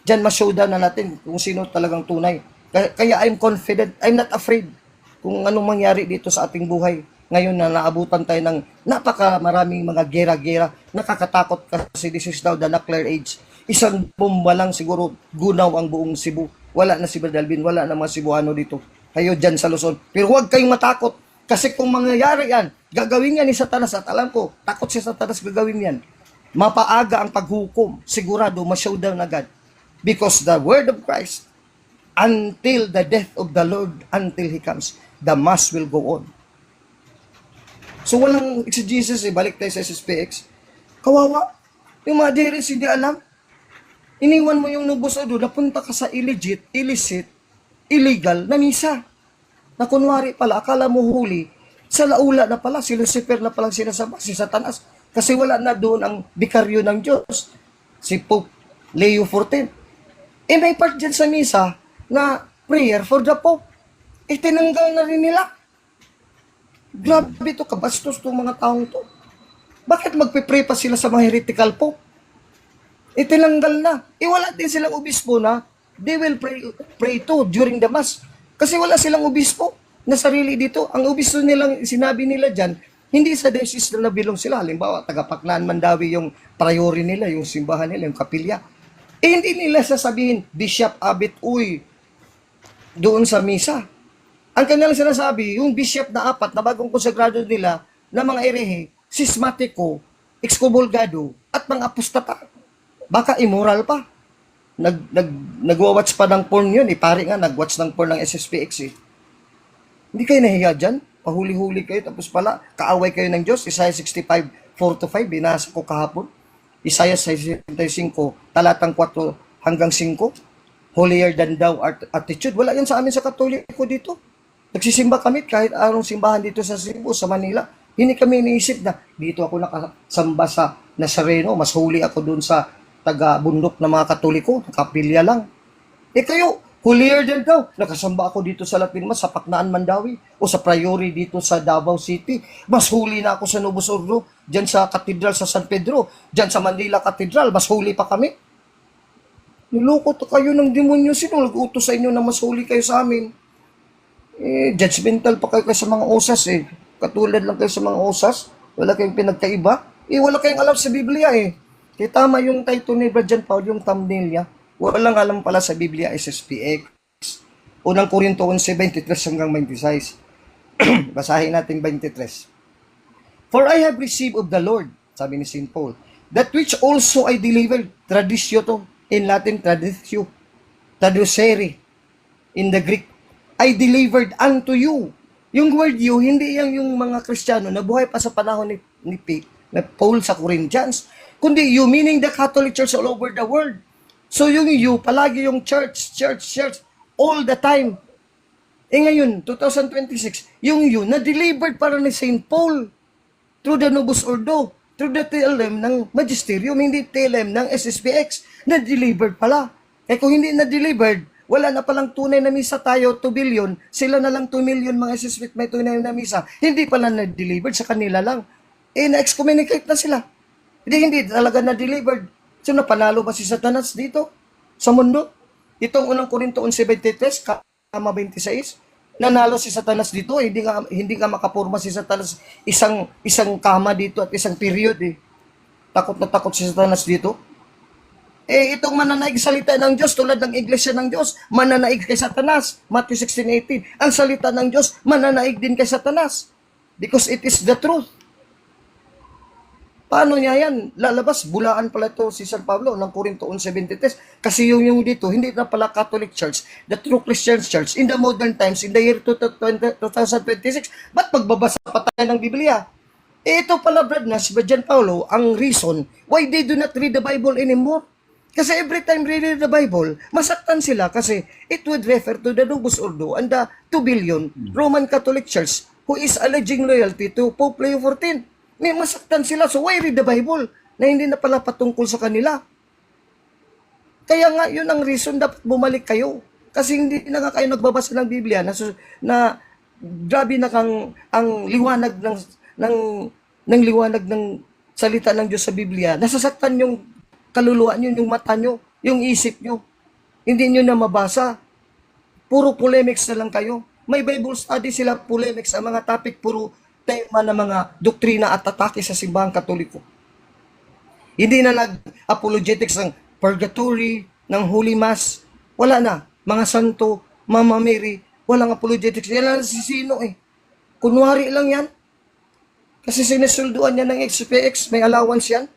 Diyan ma-showdown na natin kung sino talagang tunay. Kaya I'm confident, I'm not afraid kung anong mangyari dito sa ating buhay. Ngayon na naabutan tayo ng napakamaraming mga gera-gera, nakakatakot kasi this is now the nuclear age. Isang bomba lang siguro gunaw ang buong Cebu. Wala na si Brother Alvin, wala na mga Cebuano dito. Kayo dyan sa Luzon. Pero huwag kayong matakot kasi kung mangyayari yan, gagawin yan ni Satanas at alam ko, takot si Satanas gagawin yan. Mapaaga ang paghukom, sigurado ma-showdown agad. Because the word of Christ, until the death of the Lord, until He comes, the Mass will go on. So walang exegesis balik tayo sa SSPX. Kawawa. Yung mga deris hindi alam. Iniwan mo yung nubos o doon, napunta ka sa illicit, illegal na misa. Na kunwari pala, akala mo huli, sa laula na pala, si Lucifer na palang sinasama, si Satanas. Kasi wala na doon ang bikaryo ng Diyos, si Pope Leo XIV. May part dyan sa misa na prayer for the Pope. Tinanggal na rin nila. Grabe to, kabastos to mga taong to. Bakit magpipray pa sila sa mga heretical Pope? Tinanggal na. Wala din silang obispo na they will pray to during the Mass. Kasi wala silang obispo na sarili dito. Ang obispo nilang sinabi nila dyan, hindi sa diocese na nabilong sila. Halimbawa, taga-Paklan, Mandawi yung priori nila, yung simbahan nila, yung kapilya. Hindi nila sasabihin, Bishop Abit, doon sa misa. Ang kanilang sinasabi, yung bishop na 4 na bagong konsagrado nila na mga erehe, sismatiko, excomulgado, at mga apostata. Baka immoral pa. Nagwa-watch pa ng porn yun. Pare nga, nag-watch ng porn ng SSPX Hindi kayo nahiya dyan? Pahuli-huli kayo, tapos pala, kaaway kayo ng Diyos. Isaiah 65, 4-5, binasa ko kahapon. Isaiah 65, talatang 4 hanggang 5. Holier than thou art attitude. Wala yan sa amin sa Katoliko dito. Nagsisimba kami kahit anong simbahan dito sa Cebu, sa Manila. Hindi kami iniisip na dito ako nakasamba sa Nazareno, mas huli ako dun sa taga-bundok na mga Katoliko, kapilya lang. Eh kayo, holier than thou. Nakasamba ako dito sa Lapinmas, sa Paknaan, Mandawi, o sa Priory dito sa Davao City. Mas huli na ako sa Novos Ordo, dyan sa Katedral sa San Pedro, dyan sa Manila Katedral, mas huli pa kami. Niloko to kayo ng demonyo. Sino nag-utos sa inyo na mas huli kayo sa amin? Judgmental pa kayo sa mga osas eh. Katulad lang kayo sa mga osas. Wala kayong pinagkaiba. Wala kayong alam sa Biblia eh. Kaya tama yung title ni Brad John Paul, yung thumbnail niya. Walang alam pala sa Biblia, SSPX. Unang Korinto 11:23 hanggang 26. Basahin natin 23. For I have received of the Lord, sabi ni St. Paul, that which also I delivered, traditio to, in Latin traditio, traducere, in the Greek, I delivered unto you. Yung word you, hindi yung mga Kristiyano na buhay pa sa panahon ni Paul sa Corinthians, kundi you meaning the Catholic Church all over the world. So yung you, palagi yung church, all the time. Ngayon, 2026, yung you, na-delivered para ni St. Paul through the Novus Ordo, through the TLM ng Magisterium, hindi TLM ng SSPX, na-delivered pala. Kung hindi na-delivered, wala na palang tunay na misa tayo, 2 billion, sila na lang 2 million mga SSPX may tunay na misa, hindi pala na-delivered sa kanila lang. Na-excommunicate na sila. Hindi talaga na-delivered. So, napanalo ba si Satanas dito sa mundo? Itong unang Korinto 11:23, kama 26, nanalo si Satanas dito. Hindi nga makapurma si Satanas isang kama dito at isang period eh. Takot na takot si Satanas dito. Itong mananaig salita ng Diyos, tulad ng iglesia ng Diyos, mananaig kay Satanas. Matthew 16:18. Ang salita ng Diyos, mananaig din kay Satanas. Because it is the truth. Paano niya yan? Lalabas, bulaan pala ito si San Pablo ng Korinto 11:23. Kasi yung dito, hindi na pala Catholic Church, the true Christian Church, in the modern times, in the year 2026, ba't magbabasa pa tayo ng Biblia? Ito pala, Brad, na si Jan Paulo, ang reason why they do not read the Bible anymore. Kasi every time they read the Bible, masaktan sila kasi it would refer to the Novus Ordo and the 2 billion Roman Catholic Church who is alleging loyalty to Pope Leo XIV. May masaktan sila. So why read the Bible na hindi na pala patungkol sa kanila? Kaya nga, yun ang reason dapat bumalik kayo. Kasi hindi na nga kayo nagbabasa ng Biblia na grabe na ang liwanag ng liwanag ng salita ng Diyos sa Biblia. Nasasaktan yung kaluluwa nyo, yung mata nyo, yung isip nyo. Hindi nyo na mabasa. Puro polemics na lang kayo. May Bible study sila, polemics, ang mga topic, puro tema ng mga doktrina at atake sa simbahang Katoliko. Hindi na nag-apologetics ng purgatory, ng Holy Mass. Wala na. Mga santo, Mama Mary, walang apologetics. Yan lang si sino eh. Kunwari lang yan. Kasi sinesulduan niya ng XPX, may allowance yan.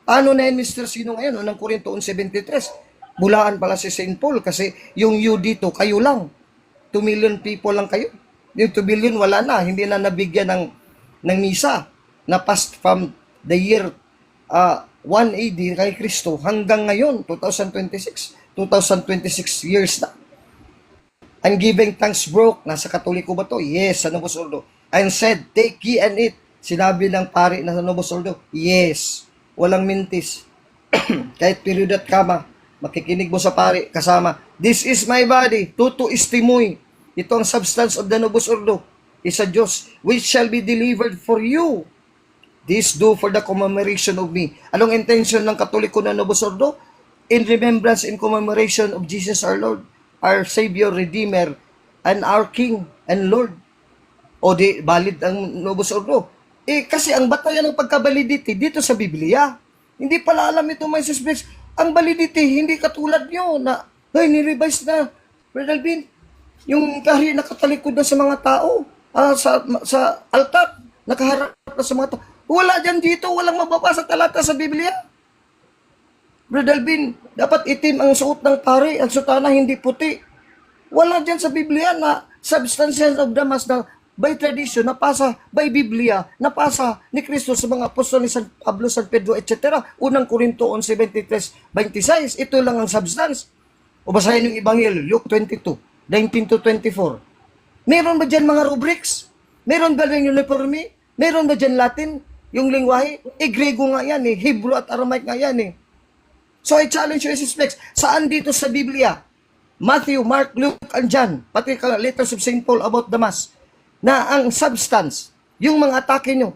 Ano na yan, Mr. Sino ngayon? Unang Korinto 11:23. Bulaan pala si St. Paul kasi yung you dito, kayo lang. 2 million people lang kayo. Yung 2 billion, wala na. Hindi na nabigyan ng misa na past from the year 1 AD kay Kristo hanggang ngayon, 2026 years na. And giving thanks broke. Nasa Katoliko ba to? Yes, sa Novus Ordo. And said, take ye and eat. Sinabi ng pari na sa Novus Ordo, yes. Walang mintis. Kahit period at kama, makikinig mo sa pari kasama, this is my body, tutu istimoy. Ito ang substance of the Novus Ordo. Isa Diyos, which shall be delivered for you. This do for the commemoration of me. Anong intention ng Katoliko na Novus Ordo? In remembrance and commemoration of Jesus our Lord, our Savior, Redeemer, and our King and Lord. O di, valid ang Novus Ordo. Kasi ang batayan ng pagka-validity dito sa Biblia. Hindi pala alam ito, may suspects. Ang validity, hindi katulad nyo na, ni-revise na, Brother Alvin, yung kahari nakatalikod na sa mga tao, sa altar, nakaharap na sa mga tao. Wala dyan dito, walang mababasa talata sa Biblia. Brother Alvin, dapat itim ang suot ng pare, ang sutana hindi puti. Wala dyan sa Biblia na substances of the Mass na by tradition, napasa by Biblia, napasa ni Kristo sa mga apostol ni San Pablo, San Pedro, etc. Unang Korinto 11:23-26. Ito lang ang substance. O basahin yung Ebanghelyo, Luke 22:19-24. Meron ba dyan mga rubrics? Meron ba yung uniforme? Meron ba dyan Latin? Yung lingwahe? Grego nga yan eh. Hebrew at Aramaic nga yan eh. So I challenge you, suspects, saan dito sa Biblia, Matthew, Mark, Luke, and John, pati letters of St. Paul about the Mass, na ang substance, yung mga atake nyo,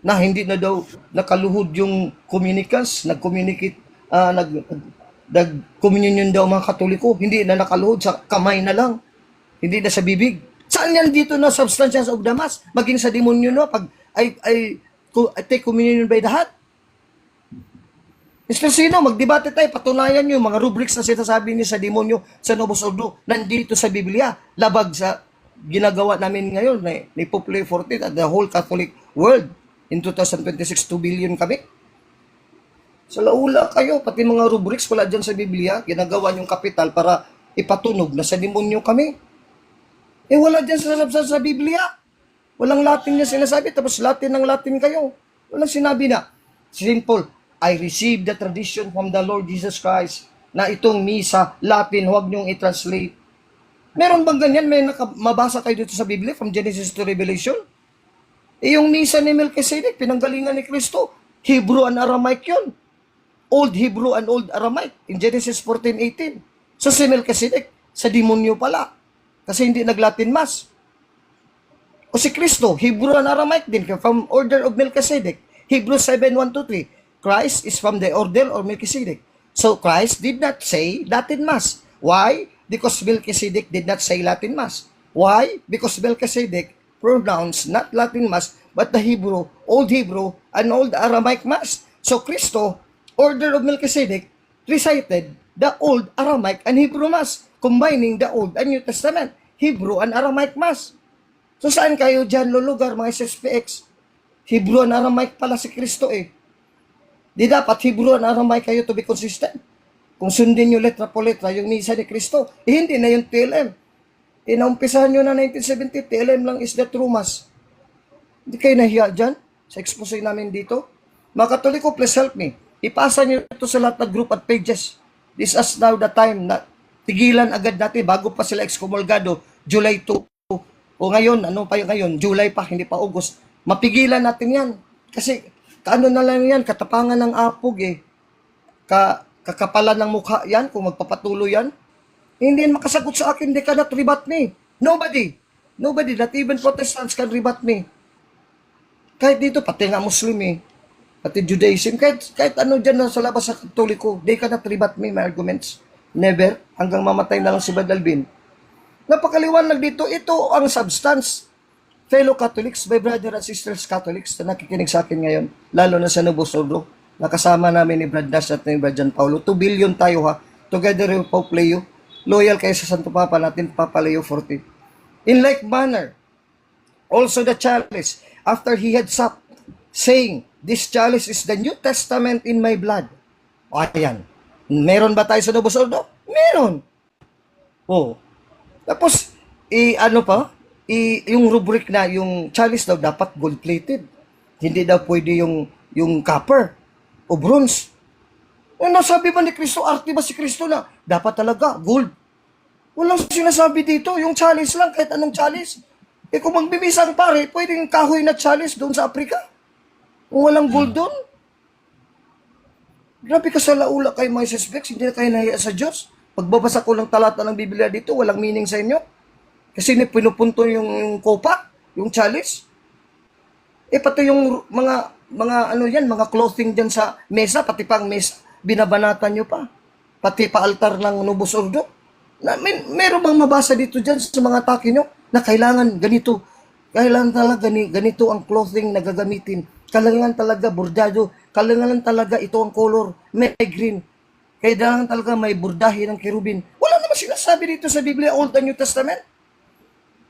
na hindi na daw nakaluhod yung communicants, nag-communicate, nag-communion daw mga Katoliko, hindi na nakaluhod, sa kamay na lang, hindi na sa bibig. Saan yan dito na substance of the Mass? Maging sa demonyo no, pag I take communion by the heart. Mr. Sino, magdebate tayo, patunayan nyo mga rubrics na sinasabi niya sa demonyo, sa Novus Ordo, nandito sa Biblia, labag sa ginagawa namin ngayon, ni Pope Leo XIV at the whole Catholic world. In 2026, 2 billion kami. Sa laula kayo, pati mga rubrics wala dyan sa Biblia, ginagawa yung kapital para ipatunog na sa demonyo kami. Wala dyan sa Biblia. Walang Latin niya sinasabi, tapos Latin ng Latin kayo. Walang sinabi na, simple, I received the tradition from the Lord Jesus Christ na itong misa, Latin, huwag niyong i-translate. Meron bang ganyan? May mabasa kayo dito sa Biblia from Genesis to Revelation? Yung misa ni Melchizedek, pinanggalingan ni Kristo, Hebrew and Aramaic yun. Old Hebrew and Old Aramaic in Genesis 14:18. So si Melchizedek, sa demonyo pala. Kasi hindi nag-Latin Mass. O si Kristo, Hebrew and Aramaic din, from order of Melchizedek. Hebrews 7:1-3. Christ is from the order of Melchizedek. So Christ did not say Latin Mass. Why? Because Melchizedek did not say Latin Mass. Why? Because Melchizedek pronounced not Latin Mass, but the Hebrew, Old Hebrew, and Old Aramaic Mass. So Kristo, order of Melchizedek, recited the Old Aramaic and Hebrew Mass, combining the Old and New Testament, Hebrew and Aramaic Mass. So saan kayo dyan lulugar, mga SSPX? Hebrew and Aramaic pala si Kristo eh. Di dapat Hebrew and Aramaic kayo to be consistent. Kung sundin nyo letra po letra yung misa ni Kristo, hindi na yung TLM. Naumpisahan nyo na 1970, TLM lang is the true Mass. Hindi kayo nahiya dyan sa expose namin dito. Mga Katoliko, please help me. Ipasa nyo ito sa lahat ng group at pages. This is now the time na tigilan agad natin bago pa sila excomulgado, July 2. O ngayon, ano pa yung ngayon? July pa, hindi pa August. Mapigilan natin yan. Kasi kaano na lang yan, katapangan ng apog eh. Kakapalan ng mukha yan, kung magpapatuloy yan. Hindi yan makasagot sa akin, they cannot rebut me. Nobody, not even Protestants can rebut me. Kahit dito, pati nga Muslim eh. Pati Judaism, kahit ano dyan na sa labas sa Katoliko, they cannot rebut me, my arguments. Never, hanggang mamatay na lang si Badalbin. Napakaliwanag dito, ito ang substance. Fellow Catholics, my brother and sisters Catholics na nakikinig sa akin ngayon, lalo na sa Novus Ordo, nakasama namin ni Brad Dash at ni Brad John Paulo. 2 billion tayo ha, together with Pope Leo. Loyal kayo sa Santo Papa natin, Papa Leo XIV. In like manner, also the chalice, after he had supped, saying, this chalice is the New Testament in my blood. O ayan, meron ba tayo sa Novus Ordo? Meron. Oh. Tapos, yung rubric na yung chalice daw dapat gold-plated. Hindi daw pwede yung copper o bronze. Nasabi ba ni Kristo, arte ba si Kristo na dapat talaga gold? Walang sinasabi dito, yung chalice lang, kahit anong chalice. Kung magbimisang pare, pwedeng kahoy na chalice doon sa Afrika. Kung walang gold doon. Grabe ka sa laula kayo mga suspects, hindi na kayo nahiya sa Diyos. Pagbabasa ko ng talata ng Biblia dito, walang meaning sa inyo. Kasi pinupunto yung kopa, yung chalice. Pati yung mga clothing dyan sa mesa, pati pang mesa, binabanatan nyo pa. Pati pa altar ng Novus Ordo. Meron bang mabasa dito dyan sa mga atake nyo na kailangan ganito. Kailangan talaga ganito ang clothing na gagamitin. Kailangan talaga bordado. Kailangan talaga ito ang color, may green. Kailangan talaga may burdahi ng kerubin. Wala naman sinasabi dito sa Biblia, Old and New Testament.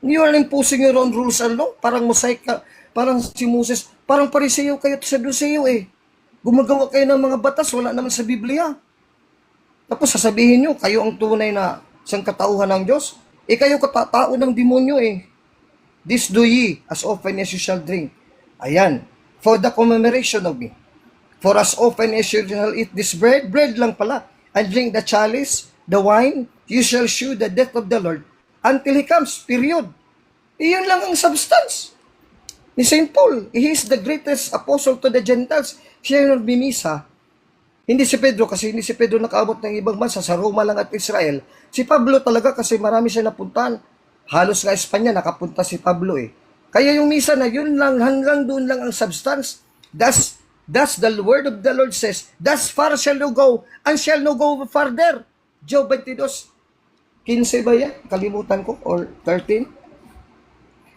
You are imposing your own rules and law. Parang Mosaic, parang si Moses, parang Pariseo kayo sa Duseo eh. Gumagawa kayo ng mga batas, wala naman sa Biblia. Tapos sasabihin nyo, kayo ang tunay na sangkatauhan ng Diyos. Kayo katatao ng demonyo eh. This do ye, as often as you shall drink. Ayan, for the commemoration of me. For as often as you shall eat this bread lang pala, and drink the chalice, the wine, you shall shew the death of the Lord, until He comes, period. Iyon lang ang substance ni St. Paul. He is the greatest apostle to the Gentiles. Siya yung nagbimisa. Hindi si Pedro, kasi hindi si Pedro nakaabot ng ibang bansa, sa Roma lang at Israel. Si Pablo talaga, kasi marami siya napuntahan. Halos nga Espanya, nakapunta si Pablo eh. Kaya yung misa na yun lang, hanggang doon lang ang substance. Thus the word of the Lord says, thus far shall you go, and shall no go farther. Job 22:15 ba yan? Kalimutan ko, or 13?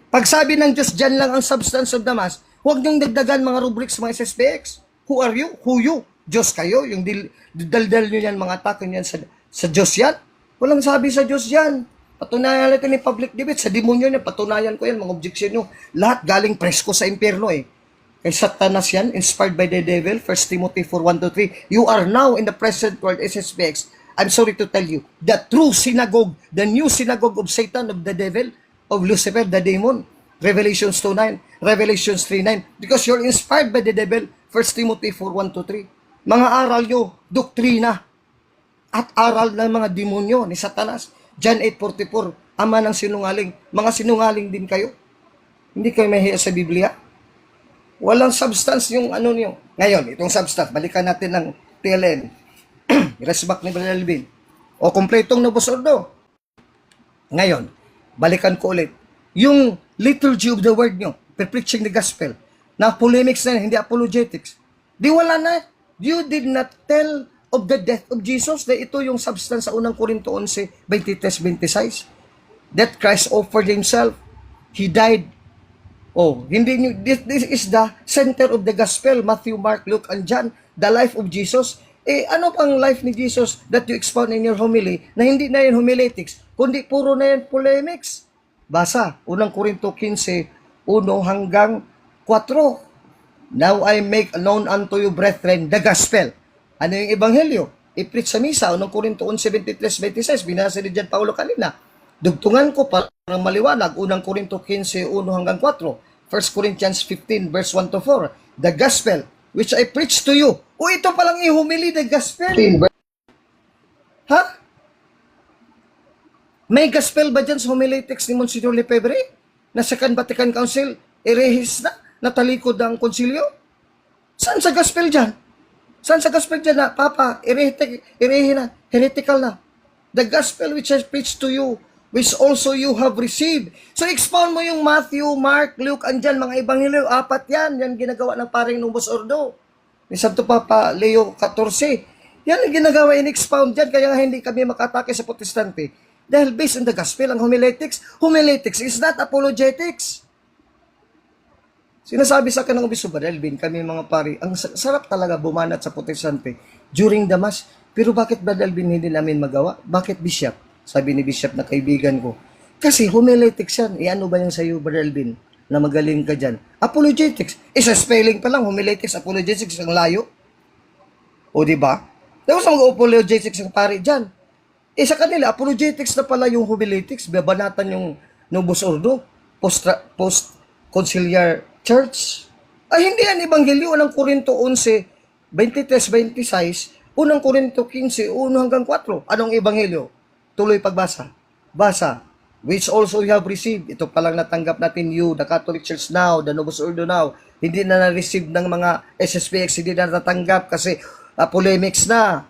Pagsabi ng Diyos, dyan lang ang substance of the Mass, huwag niyong dagdagan mga rubrics, mga SSPX. Who are you? Who you? Diyos kayo? Yung daldal nyo yan, mga atake nyo yan sa Diyos yan? Walang sabi sa Diyos yan. Patunayan natin ni public debate. Sa demonyo niya, patunayan ko yan, mga objection nyo. Lahat galing presko sa impyerno eh. Kay Satanas yan, inspired by the devil, 1 Timothy 4:1-3. You are now in the present world, SSPX. I'm sorry to tell you, the true synagogue, the new synagogue of Satan, of the devil, of Lucifer, the demon. Revelations 2:9, Revelations 3:9. Because you're inspired by the devil, 1 Timothy 4:1-3. Mga aral nyo, doktrina, at aral ng mga demonyo ni Satanas. John 8:44, ama ng sinungaling. Mga sinungaling din kayo. Hindi kayo mahiya sa Biblia. Walang substance yung ano niyo. Ngayon, itong substance, balikan natin ng TLN. Resback ni Brother Alvin. O kompletong nabusordo. Ngayon, balikan ko ulit. Yung liturgy of the word nyo, preaching the gospel, na polemics na hindi apologetics. Di wala na. You did not tell of the death of Jesus, na ito yung substance sa unang Korinto 11:23-26. That Christ offered Himself. He died. Oh, hindi nyo, this is the center of the gospel, Matthew, Mark, Luke, and John, the life of Jesus. Eh, ano pang life ni Jesus that you expound in your homily, na hindi na yan homiletics, kundi puro na yan polemics. Basa, unang Korinto 15:1-4. Now I make known unto you, brethren, the gospel. Ano yung ebanghelyo? I-preach sa misa, unang Korinto 11:23-26, binasa ni John Paulo kanina. Dugtungan ko para maliwanag, unang Korinto 15:1-4, 1 Corinthians 15:1-4, the gospel which I preach to you. O ito palang ihumili, the gospel. Ha? May gospel ba dyan sa homiletics ni Monsignor Lefebvre? Na Second Vatican Council, erehis na, natalikod ang konsilyo? Saan sa gospel dyan? Saan sa gospel dyan na, Papa, erehe na, heretical na. The gospel which I preach to you, which also you have received. So, expound mo yung Matthew, Mark, Luke, andyan, mga ebanghelyo, 4 yan. Yan ginagawa ng paring Numbos Ordo. Ni Santo Papa Leo 14. Yan ang ginagawa, in-expound dyan, kaya nga hindi kami makatake sa protestante. Dahil based on the gospel, ang homiletics is not apologetics. Sinasabi sa akin ng Obispo Alvin, kami mga pari, ang sarap talaga bumanat sa protestante during the mass. Pero bakit Brother Alvin hindi namin magawa? Bakit Bishop? Sabi ni Bishop na kaibigan ko. Kasi homiletics yan. Ano ba yan sa'yo, Brother Alvin? Na magaling ka dyan. Apologetics. Isa spelling pa lang, homiletics, apologetics, ang layo. O diba? Tapos ang apologetics ang pari dyan. Sa kanila, apologetics na pala yung homiletics. Babanatan yung Novus Ordo, post-conciliar church. Ay, hindi yan ebanghelyo. Unang Korinto 11:23-26, unang Korinto 15:1-4. Anong ebanghelyo? Tuloy pagbasa. Basa. Which also you have received. Ito palang natanggap natin you, the Catholic Church now, the Novus Ordo now. Hindi na na-receive ng mga SSPX, hindi na natanggap kasi polemics na.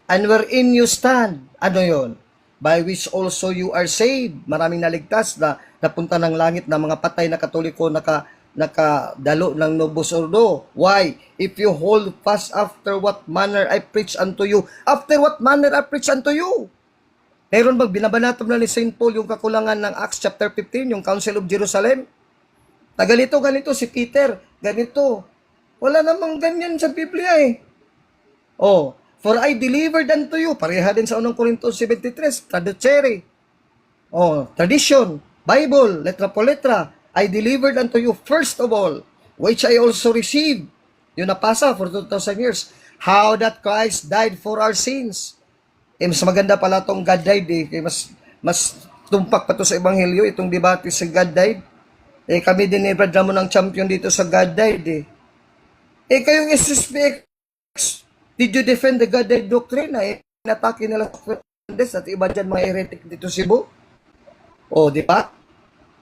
And wherein you stand. Ano yon? By which also you are saved. Maraming naligtas na napunta ng langit na mga patay na Katoliko nakadalo ng Novus Ordo. Why? If you hold fast after what manner I preach unto you. After what manner I preach unto you? Meron bang binabanatog na ni St. Paul yung kakulangan ng Acts chapter 15, yung Council of Jerusalem? Ganito si Peter, ganito. Wala namang ganyan sa Biblia eh. Oh, for I delivered unto you, pareha din sa unang Korinto 73, traducere. Oh, tradition, Bible, letra po letra. I delivered unto you first of all, which I also received. Yun napasa for 2,000 years. How that Christ died for our sins. Mas maganda pala tong God died eh. Mas tumpak pa to sa Ebanghelyo, itong debate sa God died. Kami din ni Brad Ramon ng champion dito sa God died eh. Kayong SSPX, did you defend the God died doctrine? Inatake nila sa Fernandez at iba dyan mga heretic dito Cebu. O, di ba?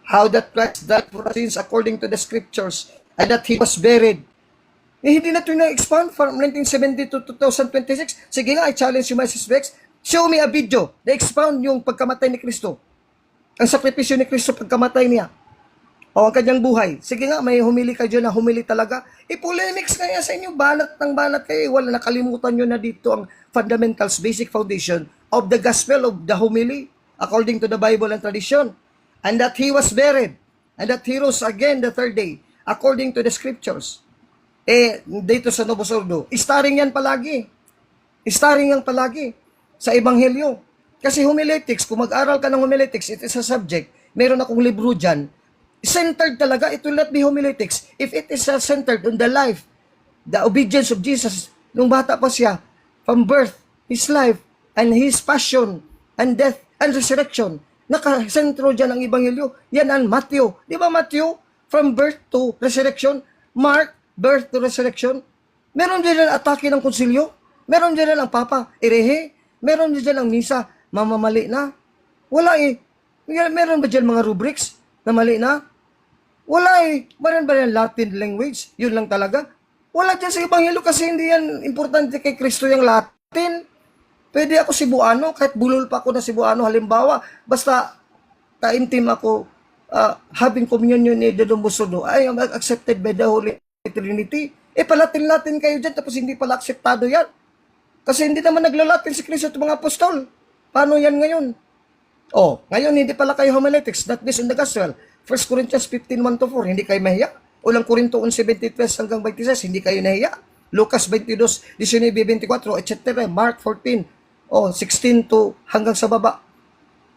how that Christ died for our sins according to the scriptures, and that He was buried. Hindi na ito na-expand from 1970 to 2026. Sige nga, I challenge you, my suspects. Show me a video na expound yung pagkamatay ni Kristo. Ang sakripisyo ni Kristo pagkamatay niya. O ang kanyang buhay. Sige nga, may humili kayo na humili talaga. I-polemics kaya sa inyo, banat ng banat kayo. Wala, nakalimutan nyo na dito ang fundamentals, basic foundation of the gospel of the homily according to the Bible and tradition. And that He was buried. And that He rose again the third day according to the scriptures. Dito sa Novus Ordo, starring yan palagi. Starring yan palagi sa Ebanghelyo. Kasi homiletics, kung mag-aral ka ng homiletics, it is a subject. Meron akong libro dyan. Centered talaga, it will not be homiletics. If it is centered on the life, the obedience of Jesus, nung bata pa siya, from birth, His life, and His passion, and death, and resurrection, nakasentro dyan ang Ebanghelyo. Yan ang Matthew. Di ba Matthew? From birth to resurrection. Mark, birth to resurrection. Meron din ang atake ng konsilyo. Meron din ang Papa, Erehe. Meron din ang Misa, mamamali na. Wala eh. Meron ba dyan mga rubrics na mali na? Wala eh. Meron ba yan Latin language? Yun lang talaga. Wala dyan sa Ebanghelyo kasi hindi yan importante kay Kristo yung Latin. Pwede ako Cebuano, kahit bulol pa ako na Cebuano, halimbawa, basta taimtim ako having communion ni the Dombusodo, I am accepted by the Holy Trinity. Palatin-latin kayo dyan, tapos hindi pala akseptado yan. Kasi hindi naman naglalatin si Kristo at mga apostol. Paano yan ngayon? Ngayon hindi pala kayo homiletics, not based on the gospel. 1 Corinthians 15:1-4, hindi kayo mahiya. Ulang Korinto 11:23 hanggang 26, hindi kayo nahiya. Lucas 22:19-24, etc. Mark 14, 16 to hanggang sa baba.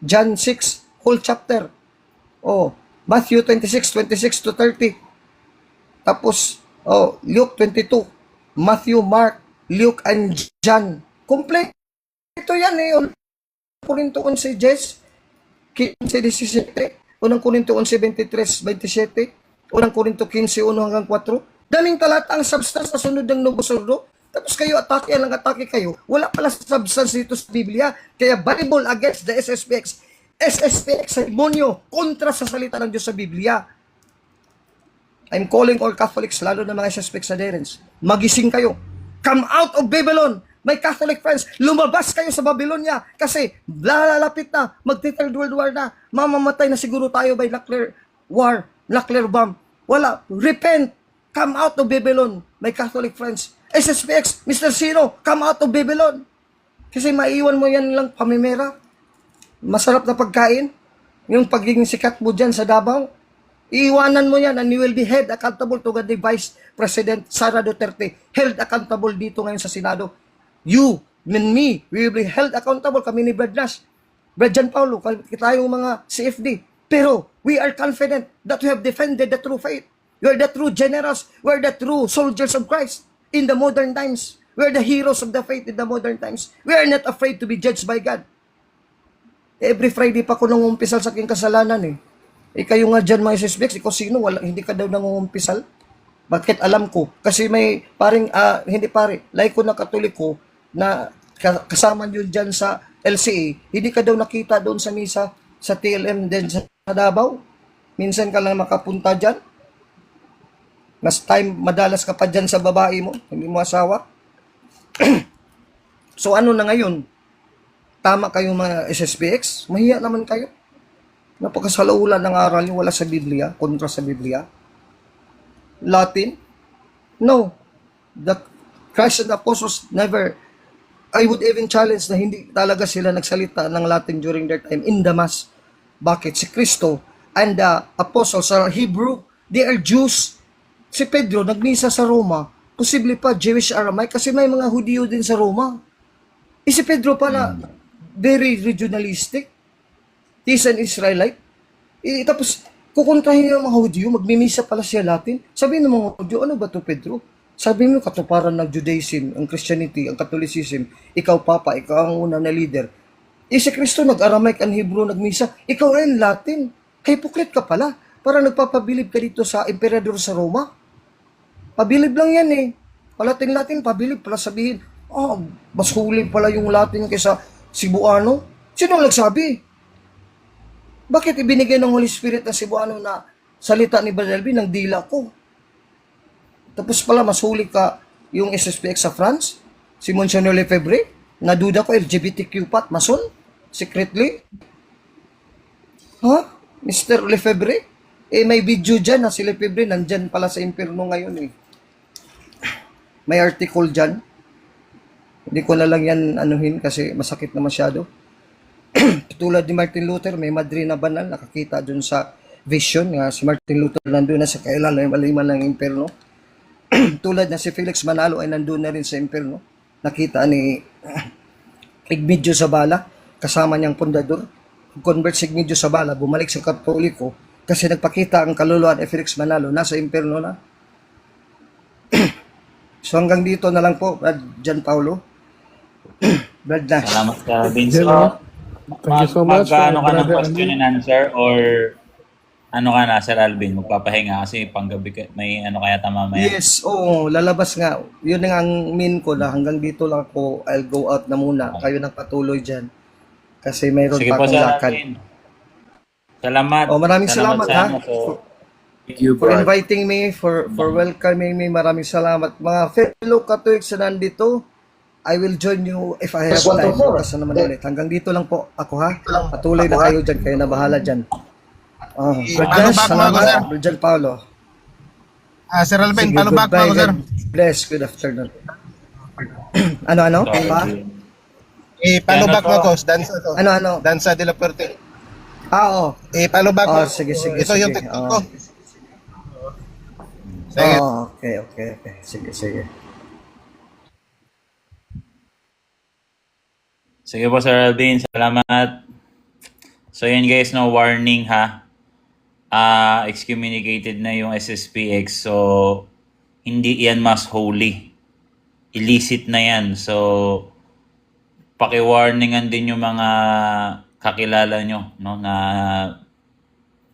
John 6, whole chapter. Matthew 26:26-30. Tapos, Luke 22, Matthew, Mark, Luke, and John. Complete. Ito yan eh. Korinto 11:10, 15:17, Unang Korinto 11:23-27, Unang Korinto 15:1-4. Daming talata ang substance na sunod ng Novus Ordo. Tapos kayo atake kayo. Wala pala substance dito sa Biblia. Kaya Bible against the SSPX. SSPX sa demonyo kontra sa salita ng Diyos sa Biblia. I'm calling all Catholics, lalo na mga SSPX adherents. Magising kayo. Come out of Babylon. My Catholic friends, lumabas kayo sa Babylonia kasi lalapit na, magti-third world war na, mamamatay na siguro tayo by nuclear war, nuclear bomb. Wala, repent, come out of Babylon, my Catholic friends. SSPX, Mr. Sino, come out of Babylon. Kasi maiwan mo yan lang pamimera. Masarap na pagkain, yung pagiging sikat mo dyan sa Davao, iiwanan mo yan and you will be held accountable to the Vice President Sara Duterte, held accountable dito ngayon sa Senado. You and me, we will be held accountable, kami ni Brad Nash, Brad John Paulo, tayong mga CFD. Pero we are confident that we have defended the true faith. We are the true generals. We are the true soldiers of Christ in the modern times. We are the heroes of the faith in the modern times. We are not afraid to be judged by God. Every Friday pa ako nangumpisal sa aking kasalanan eh. Kayo nga dyan mga suspects, ikaw sino? Hindi ka daw nangumpisal? Bakit alam ko? Kasi may paring, hindi pare, like ko na Katoliko, na kasama nyo dyan sa LCA, hindi ka daw nakita doon sa misa sa TLM din sa Davao. Minsan ka lang makapunta dyan. Mas time, madalas ka pa dyan sa babae mo, hindi mo asawa. So ano na ngayon? Tama kayo mga SSPX? Mahiya naman kayo. Napakasalaulan ng aral nyo, wala sa Biblia, kontra sa Biblia. Latin? No. The Christ and the Apostles never. I would even challenge na hindi talaga sila nagsalita ng Latin during their time in the Mass. Bakit? Si Kristo and the Apostles are Hebrew. They are Jews. Si Pedro, nagmisa sa Roma. Posible pa Jewish Aramaic kasi may mga Hudiyo din sa Roma. Si Pedro pala, very regionalistic. He's an Israelite. Tapos, kukontrahin yung mga Hudiyo, magmimisa pala siya Latin. Sabi ng mga Hudiyo, ano ba to Pedro? Sabi mo, katuparan ng Judaism, ang Christianity, ang Catholicism, ikaw Papa, ikaw ang unang na leader. Si Kristo nag-Aramaic and Hebrew, nagmisa, ikaw rin Latin. Hypocrite ka pala. Para nagpapabilib ka dito sa emperador sa Roma. Pabilib lang yan eh. Palatin-Latin, pabilib, pala sabihin, mas huli pala yung Latin kaysa Cebuano. Sino nagsabi? Bakit ibinigay ng Holy Spirit ng Cebuano na salita ni Brother Alvin ng dila ko? Tapos pala masuli ka yung SSPX sa France, si Monsignor Lefebvre, naduda ko LGBTQ pat, mason, secretly. Ha? Mr. Lefebvre? Eh may video dyan na si Lefebvre nandyan pala sa impyerno ngayon eh. May article dyan. Hindi ko na lang yan anuhin kasi masakit na masyado. Tulad ni Martin Luther, may Madre na banal, nakakita dun sa vision nga si Martin Luther nandun na sa kailalim ng impyerno. Tulad na si Felix Manalo ay nandun na rin sa impyerno. Nakita ni Igmedio Zabala, kasama niyang pundador. Convert si Igmedio Zabala, bumalik sa Katoliko kasi nagpakita ang kaluluwa ni Felix Manalo, nasa impyerno na. So hanggang dito na lang po, Brad John Paulo. Brad Nash. Salamat ka, Vince. Thank you so much, Ano ka ng Brother question and answer or ano ka na, Sir Alvin? Magpapahinga kasi panggabi may ano kaya mamaya. Yes, oo, lalabas nga. Yun nga ang mean ko na hanggang dito lang ako, I'll go out na muna. Kayo nang patuloy dyan. Kasi mayroon Sige pa po, akong Sir lakad. Alvin. Salamat. Oh, maraming salamat ha. sa ano po. Thank you, For inviting me, for welcoming me. Maraming salamat. Mga fellow Catholics na nandito, I will join you if I have time. Bukas na naman ulit. Hanggang dito lang po ako ha. Patuloy na kayo dyan. Kayo na bahala dyan. Oh, Brad Nash, salamat. Brad John Paulo. Sir Alvin, Sige, follow back goodbye, mo ako, sir. God bless. Good afternoon. Ano? Pa? Follow Ano back to? mo ako. Dansa Ano? Dansa de la Puerte. Oo. Follow back mo. Sige. Ito yung sige. TikTok ko. Sige. Okay. Sige. Sige po, Sir Alvin. Salamat. So yun guys, no warning ha. Excommunicated na yung SSPX. So hindi yan mas holy. Illicit na yan. So paki-warningan din yung mga kakilala nyo, no, na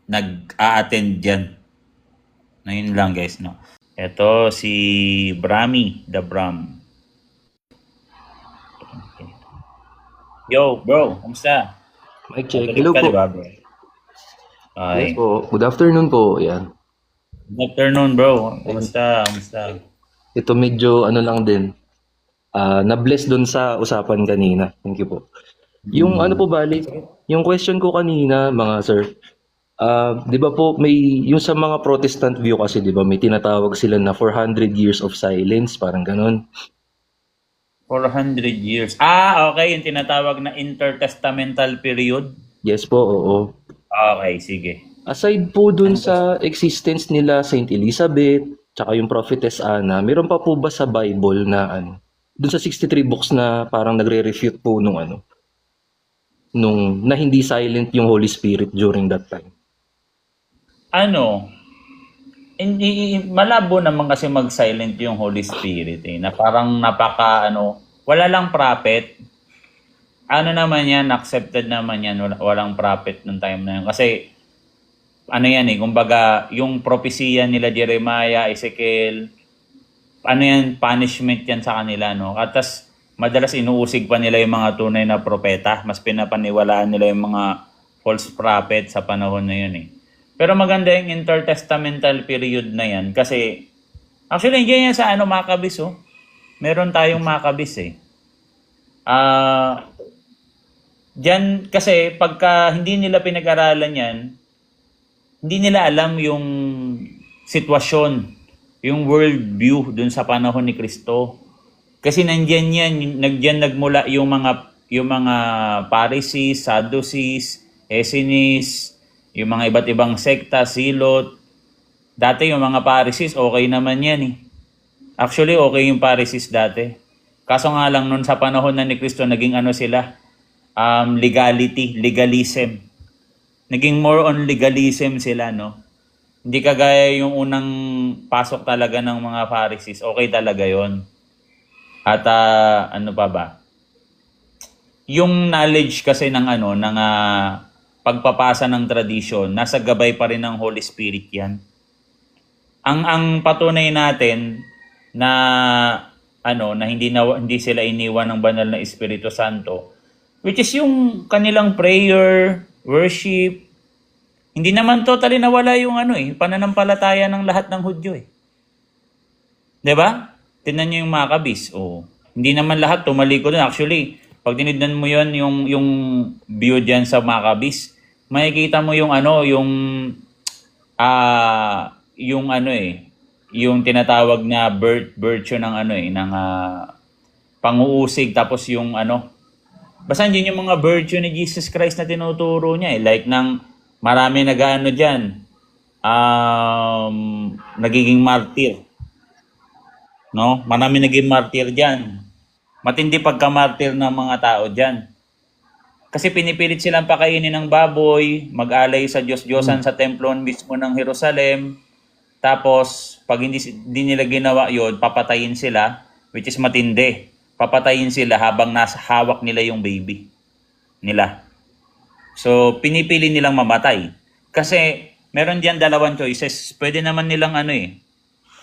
nag-a-attend dyan. Na yun lang guys, no. Ito si Brami, the Bram. Yo, bro, kamusta? Mic check. Tulog Hello ka, po. diba, bro? Okay. Yes po. Good afternoon po. Yan. Good afternoon, bro. Kamusta? Ito medyo ano lang din. Na-bless dun sa usapan kanina. Thank you po. Yung ano po bali, yung question ko kanina mga sir, 'di ba po may yung sa mga Protestant view kasi 'di ba may tinatawag sila na 400 years of silence, parang ganon. 400 years. Okay. Yung tinatawag na intertestamental period. Yes po, oo. Okay, sige. Aside po dun sa existence nila Saint Elizabeth, tsaka yung prophetess Anna, meron pa po ba sa Bible na ano, dun sa 63 books na parang nagre-refute po nung ano, nung na hindi silent yung Holy Spirit during that time? Hindi malabo naman kasi mag-silent yung Holy Spirit na parang wala lang prophet. Naman yan, accepted naman yan, walang prophet nung time na yun. Kasi yan kumbaga yung propesya nila Jeremiah, Ezekiel, punishment yan sa kanila, no? At tas madalas inuusig pa nila yung mga tunay na propeta, mas pinapaniwalaan nila yung mga false prophet sa panahon na yun Pero maganda yung intertestamental period na yan kasi actually hindi yan sa Maccabees Meron tayong Maccabees Diyan kasi pagka hindi nila pinag-aralan yan, hindi nila alam yung sitwasyon, yung world view dun sa panahon ni Kristo. Kasi nandiyan nagmula yung mga Pharisees, Sadducees, Essenes, yung mga iba't ibang sekta, silot. Dati yung mga Pharisees, okay naman yan Actually, okay yung Pharisees dati. Kaso nga lang nun sa panahon na ni Kristo, naging sila? Legalism. Naging more on legalism sila, no? Hindi kagaya yung unang pasok talaga ng mga Pharisees. Okay talaga yon. At ano pa ba? Yung knowledge kasi ng pagpapasa ng tradisyon, nasa gabay pa rin ng Holy Spirit yan. Ang patunay natin na na hindi sila iniwan ng banal na Espiritu Santo, which is yung kanilang prayer, worship, Hindi naman totally nawala yung ano eh, pananampalataya ng lahat ng Hudyo eh. 'Di ba? Tingnan niyo yung Maccabees. Oh, hindi naman lahat tumalikod doon. Actually, pag tinignan mo 'yon, yung view diyan sa Maccabees, makikita mo yung ano, yung ano eh, yung tinatawag na virtue ng ano eh, ng panguusig, tapos yung ano, basta yun yung mga virtue ni Jesus Christ na tinuturo niya eh. Like ng marami nag-ano dyan, nagiging martyr. No? Marami naging martyr dyan. Matindi pagka-martyr ng mga tao dyan. Kasi pinipilit silang pakainin ng baboy, mag-alay sa Diyos-Diyosan sa templo mismo ng Jerusalem. Tapos, pag hindi nila ginawa yun, papatayin sila, which is matindi. Papatayin sila habang nasa hawak nila yung baby nila. So, pinipili nilang mamatay. Kasi, meron diyan dalawang choices. Pwede naman nilang ano eh,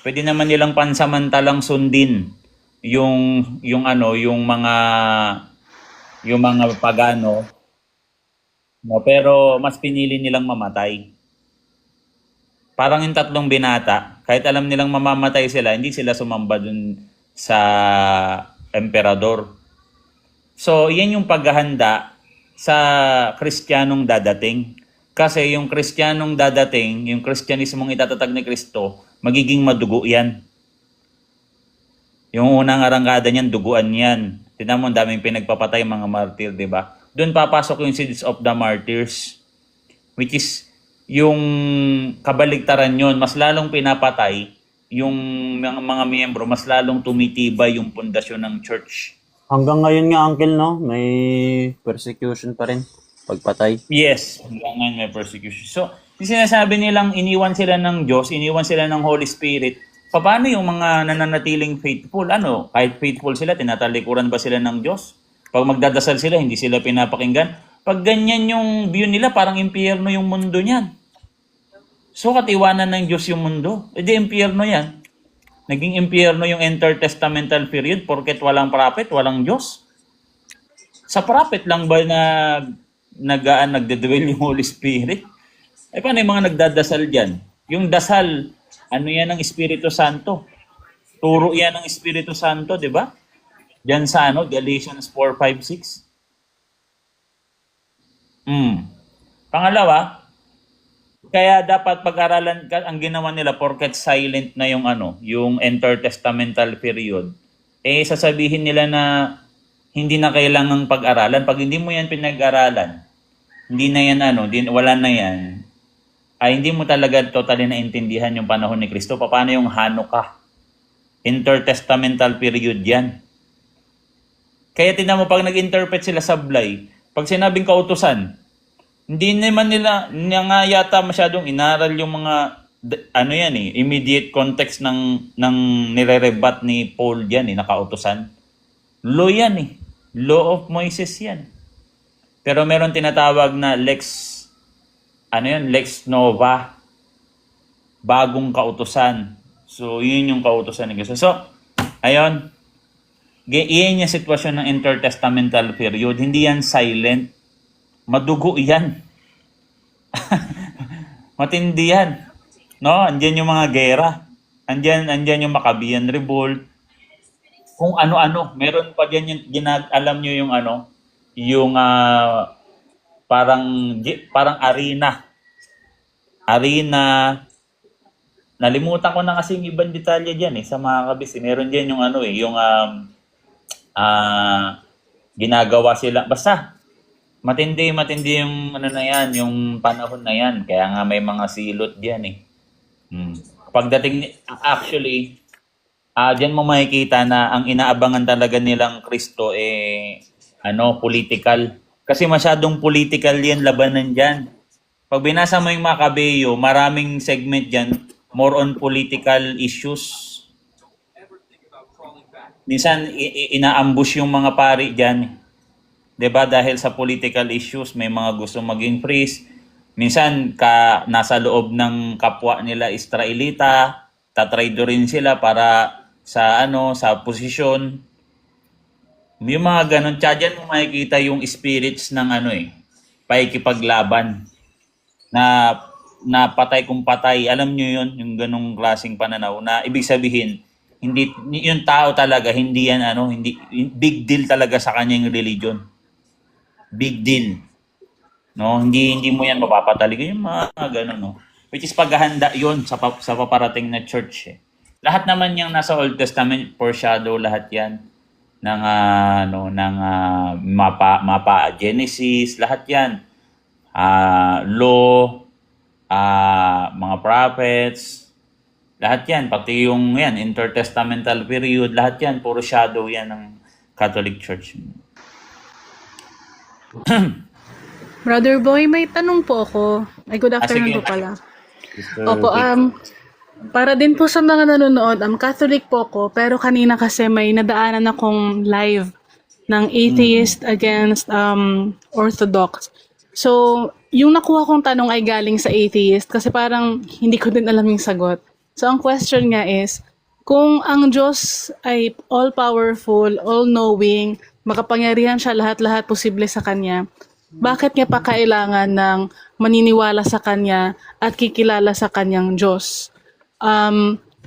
pwede naman nilang pansamantalang sundin yung ano, yung mga pagano, no, pero mas pinili nilang mamatay. Parang yung tatlong binata, kahit alam nilang mamamatay sila, hindi sila sumamba dun sa emperador. So, yan yung paghahanda sa Kristiyanong dadating. Kasi yung Kristiyanong dadating, yung Kristyanismong itatatag ni Kristo, magiging madugo yan. Yung unang arangkada niyan, duguan yan. Tignan mo, ang daming pinagpapatay mga martyr, di ba? Doon papasok yung Seeds of the Martyrs, which is yung kabaligtaran yon. Mas lalong pinapatay yung mga miyembro, mas lalong tumitibay yung pundasyon ng church. Hanggang ngayon nga, Uncle, no? May persecution pa rin. Pagpatay. Yes, hanggang ngayon may persecution. So, yung sinasabi nilang iniwan sila ng Diyos, iniwan sila ng Holy Spirit, paano yung mga nananatiling faithful? Ano, kahit faithful sila, tinatalikuran ba sila ng Diyos? Pag magdadasal sila, hindi sila pinapakinggan. Pag ganyan yung view nila, parang impyerno yung mundo niyan. So, katiwanan ng Diyos yung mundo. E di impyerno yan. Naging impyerno yung intertestamental period porket walang prophet, walang Diyos. Sa prophet lang ba na nagdedwell yung Holy Spirit? Eh, paano yung mga nagdadasal dyan? Yung dasal, ano yan ng Espiritu Santo? Turo yan ng Espiritu Santo, di ba? Diyan sa ano, Galatians 4:5-6. Pangalawa, kaya dapat pag-aralan ang ginawa nila porket silent na yung ano, yung intertestamental period. Eh sasabihin nila na hindi na kailangang pag-aralan. Pag hindi mo yan pinag-aralan, hindi na yan ano, wala na yan. Ay hindi mo talaga totally naintindihan yung panahon ni Kristo. Paano yung Hanukkah? Intertestamental period yan. Kaya tingnan mo, pag nag-interpret sila sablay, pag sinabing kautusan, hindi naman nila nga yata masyadong inaral yung mga ano yan eh, immediate context ng nire-rebat ni Paul yan eh, nakautusan. Law yan eh. Law of Moses yan. Pero meron tinatawag na lex nova, bagong kautusan. So, yun yung kautusan ni Kristo. So, ayun, iyan yung sitwasyon ng intertestamental period. Hindi yan silent. Madugo yan. Matindi yan. No? Andyan yung mga gera. Andyan yung Maccabean Revolt. Kung ano-ano. Meron pa dyan yung, alam nyo yung ano, yung parang arena. Nalimutan ko na kasi yung ibang detalye dyan eh, sa mga kabis. Meron dyan yung ano eh, yung ginagawa sila. Basta, matindi yung ano na yan, yung panahon na yan. Kaya nga may mga silot dyan eh. Pagdating, actually, dyan mo makikita na ang inaabangan talaga nilang Kristo political. Kasi masyadong political yan, labanan dyan. Pag binasa mo yung Macabeo, maraming segment dyan, more on political issues. Minsan, inaambush yung mga pari dyan. 'Di ba? Dahil sa political issues, may mga gusto maging priest. Minsan, nasa loob ng kapwa nila Israelita, tatraido rin sila para sa posisyon. Yung mga ganun, dyan mo makikita yung spirits ng paikipaglaban na na patay kung patay. Alam nyo yun, yung ganong klaseng pananaw na ibig sabihin, hindi yung tao talaga, hindi yan hindi big deal talaga sa kanya yung religion. Big deal. No, hindi mo yan mapapatalik yung mga ganun, no. Which is paghahanda yon sa paparating na church. Eh. Lahat naman yung nasa Old Testament foreshadow lahat yan ng mapa Genesis, lahat yan. Law, mga prophets, lahat yan, pati yung yan, intertestamental period, lahat yan, puro shadow yan ng Catholic Church. Brother Boy, may tanong po ako. Ay, good afternoon sige. po pala. Sister Opo, Vic. para din po sa mga nanonood, Catholic po ako, pero kanina kasi may nadaanan akong live ng atheist against orthodox. So, yung nakuha kong tanong ay galing sa atheist kasi parang hindi ko din alam yung sagot. So, ang question nga is, kung ang Diyos ay all-powerful, all-knowing, makapangyarihan siya lahat-lahat posible sa Kanya, bakit niya pa kailangan ng maniniwala sa Kanya at kikilala sa Kanyang Diyos?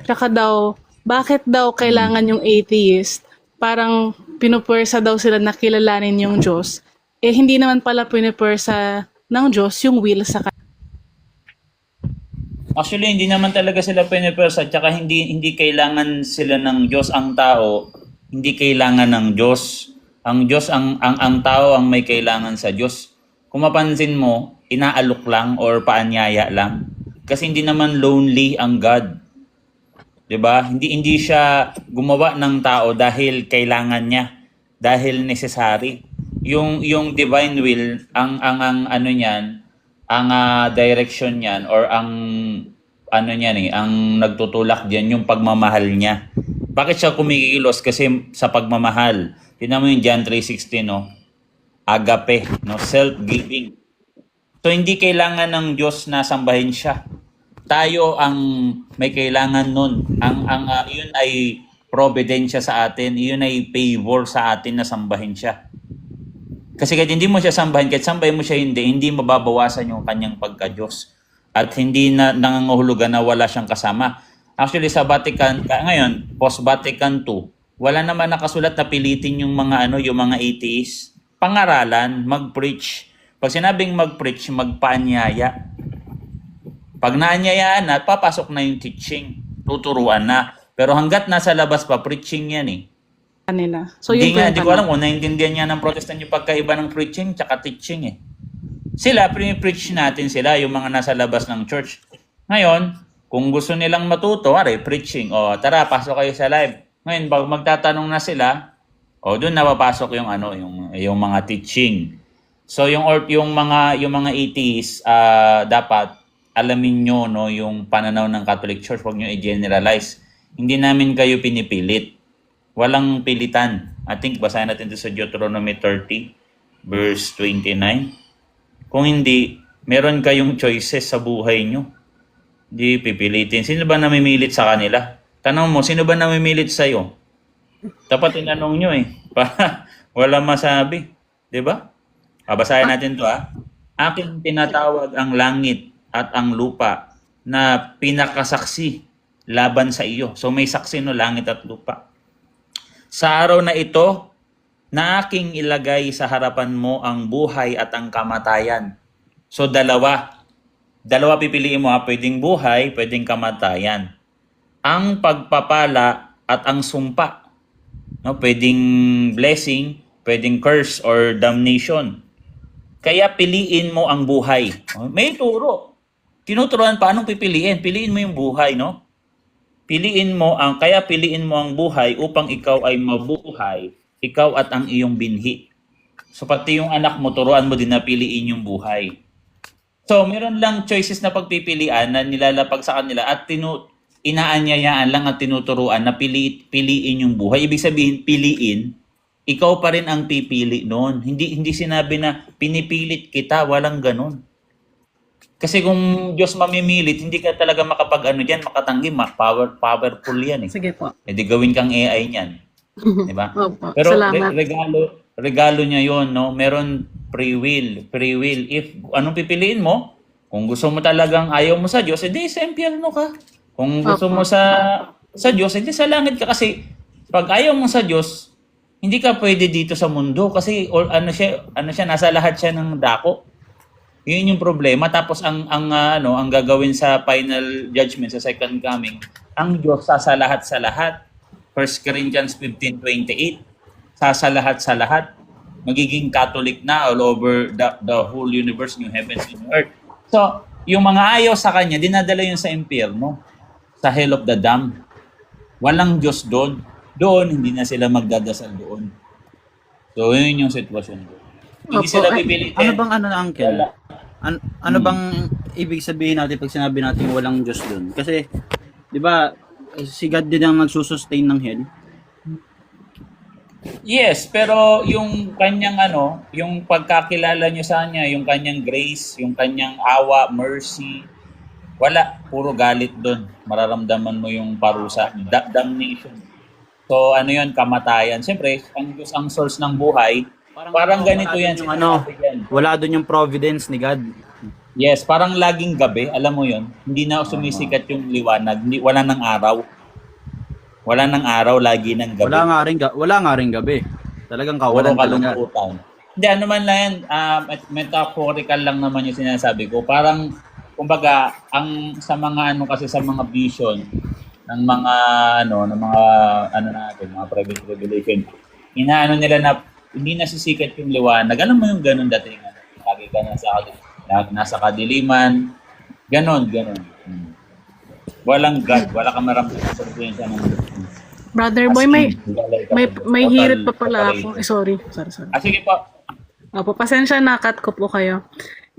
Tsaka daw, bakit daw kailangan yung atheist? Parang pinupwersa daw sila na kilalanin yung Diyos. Eh, hindi naman pala pinupwersa ng Diyos yung will sa Kanya. Actually, hindi naman talaga sila pinipersa, tsaka hindi kailangan sila ng Diyos. Ang tao, hindi kailangan ng Diyos. Ang Diyos, ang tao ang may kailangan sa Diyos. Kung mapansin mo, inaalok lang or paanyaya lang. Kasi hindi naman lonely ang God. 'Di ba? Hindi siya gumawa ng tao dahil kailangan niya, dahil necessary. Yung divine will, ang ano niyan, ang direction niyan or ang ano niyan ang nagtutulak diyan yung pagmamahal niya. Bakit siya kumikilos? Kasi sa pagmamahal. Tingnan mo yung John 3:16, no? Agape, no? Self-giving. So hindi kailangan ng Diyos na sambahin siya. Tayo ang may kailangan nun. Yun ay providensya sa atin. Yun ay favor sa atin na sambahin siya. Kasi kahit hindi mo siya sambahin, kahit sambahin mo siya hindi mababawasan yung kanyang pagka-Diyos. At hindi na nangangahulugan na wala siyang kasama. Actually sa Vatican, ngayon, post-Vatican II, wala naman nakasulat na pilitin yung mga yung mga atheists. Pangaralan, mag-preach. Pag sinabing mag-preach, magpaanyaya. Pag naanyayaan na, papasok na yung teaching. Tuturuan na. Pero hanggat nasa labas pa, preaching yan eh. Kanila. So, yun po yung Hindi ko alam kung naintindihan niya ng Protestant yung pagkaiba ng preaching tsaka teaching eh. Sila, pre-preach natin sila, yung mga nasa labas ng church. Ngayon, kung gusto nilang matuto, preaching. O, tara, pasok kayo sa live. Ngayon, pag magtatanong na sila, doon napapasok yung yung mga teaching. So yung mga atheists, dapat alamin nyo yung pananaw ng Catholic Church, huwag nyo i-generalize. Hindi namin kayo pinipilit. Walang pilitan. I think basahin natin ito sa Deuteronomy 30 verse 29. Kung hindi, meron kayong choices sa buhay nyo. Hindi pipilitin. Sino ba namimilit sa kanila? Tanong mo, sino ba namimilit sa'yo? Dapat tinanong nyo eh. Para wala masabi. Diba? Basahin natin to Aking tinatawag ang langit at ang lupa na pinakasaksi laban sa iyo. So may saksi langit at lupa. Sa araw na ito, na aking ilagay sa harapan mo ang buhay at ang kamatayan. So dalawa pipiliin mo pwedeng buhay, pwedeng kamatayan. Ang pagpapala at ang sumpa. No, pwedeng blessing, pwedeng curse or damnation. Kaya piliin mo ang buhay. May turo. Tinuturuan paano pipiliin. Piliin mo yung buhay, no? Piliin mo ang buhay upang ikaw ay mabuhay, ikaw at ang iyong binhi. So pati yung anak mo, turuan mo din na piliin yung buhay. So meron lang choices na pagpipilian na nilalapag sa kanila at inaanyayaan lang at tinuturuan na piliin yung buhay. Ibig sabihin, piliin, ikaw pa rin ang pipili noon. Hindi sinabi na pinipilit kita, walang ganun. Kasi kung Diyos mamimilit, hindi ka talaga makatanggi, powerful yan eh. Sige po. E di gawin kang AI niyan. Di ba? Opo. Pero Salamat. regalo niya yon, no? Meron free will. If anong pipiliin mo, Kung gusto mo talagang ayaw mo sa Diyos, edi sa impyerno ka. Kung gusto mo sa Diyos, edi sa langit ka. Kasi pag ayaw mo sa Diyos, hindi ka pwede dito sa mundo kasi ano siya nasa lahat siya ng dako. Yun yung problema. Tapos ang gagawin sa final judgment sa second coming, ang Diyos sa lahat. 1 Corinthians 15:28. Sa lahat. Magiging Catholic na all over the whole universe, new heavens and new earth. So, yung mga ayaw sa kanya, dinadala yun sa impyerno, sa hell of the damned. Walang Diyos doon. Doon, hindi na sila magdadasal doon. So, yun yung sitwasyon doon. Hindi Opo. sila pipilitin. Ano bang ano na, Uncle? Wala. Ano bang ibig sabihin natin pag sinabi natin walang Diyos doon? Kasi, di ba, si God din ang nagsusustain ng hell. Yes, pero yung kanyang yung pagkakilala nyo sa kanya, yung kanyang grace, yung kanyang awa, mercy, wala, puro galit doon. Mararamdaman mo yung parusa, damnation. So yun, kamatayan. Siyempre, ang Diyos ang source ng buhay. Parang ganito yan. Yung wala doon yung providence ni God. Yes, parang laging gabi, alam mo yun, hindi na sumisikat yung liwanag, wala nang araw. Wala nang araw, lagi ng gabi. Wala nga ring gabi. Talagang Puro kawalan talaga. kalungkutan. Hindi, ano man lang yan, metaphorical lang naman yung sinasabi ko. Parang, kumbaga, sa mga vision ng mga, mga private revelation, inaano nila na hindi nasisikat yung liwanag. Alam mo yung ganun dating, lagi ka nasa kadiliman, ganon. Walang God, wala kang maramdaman sa presensya ng Diyos. Brother Boy, may hirit pa pala ako. Sorry. Sige po. Opo, pasensya na, cut ko po kayo.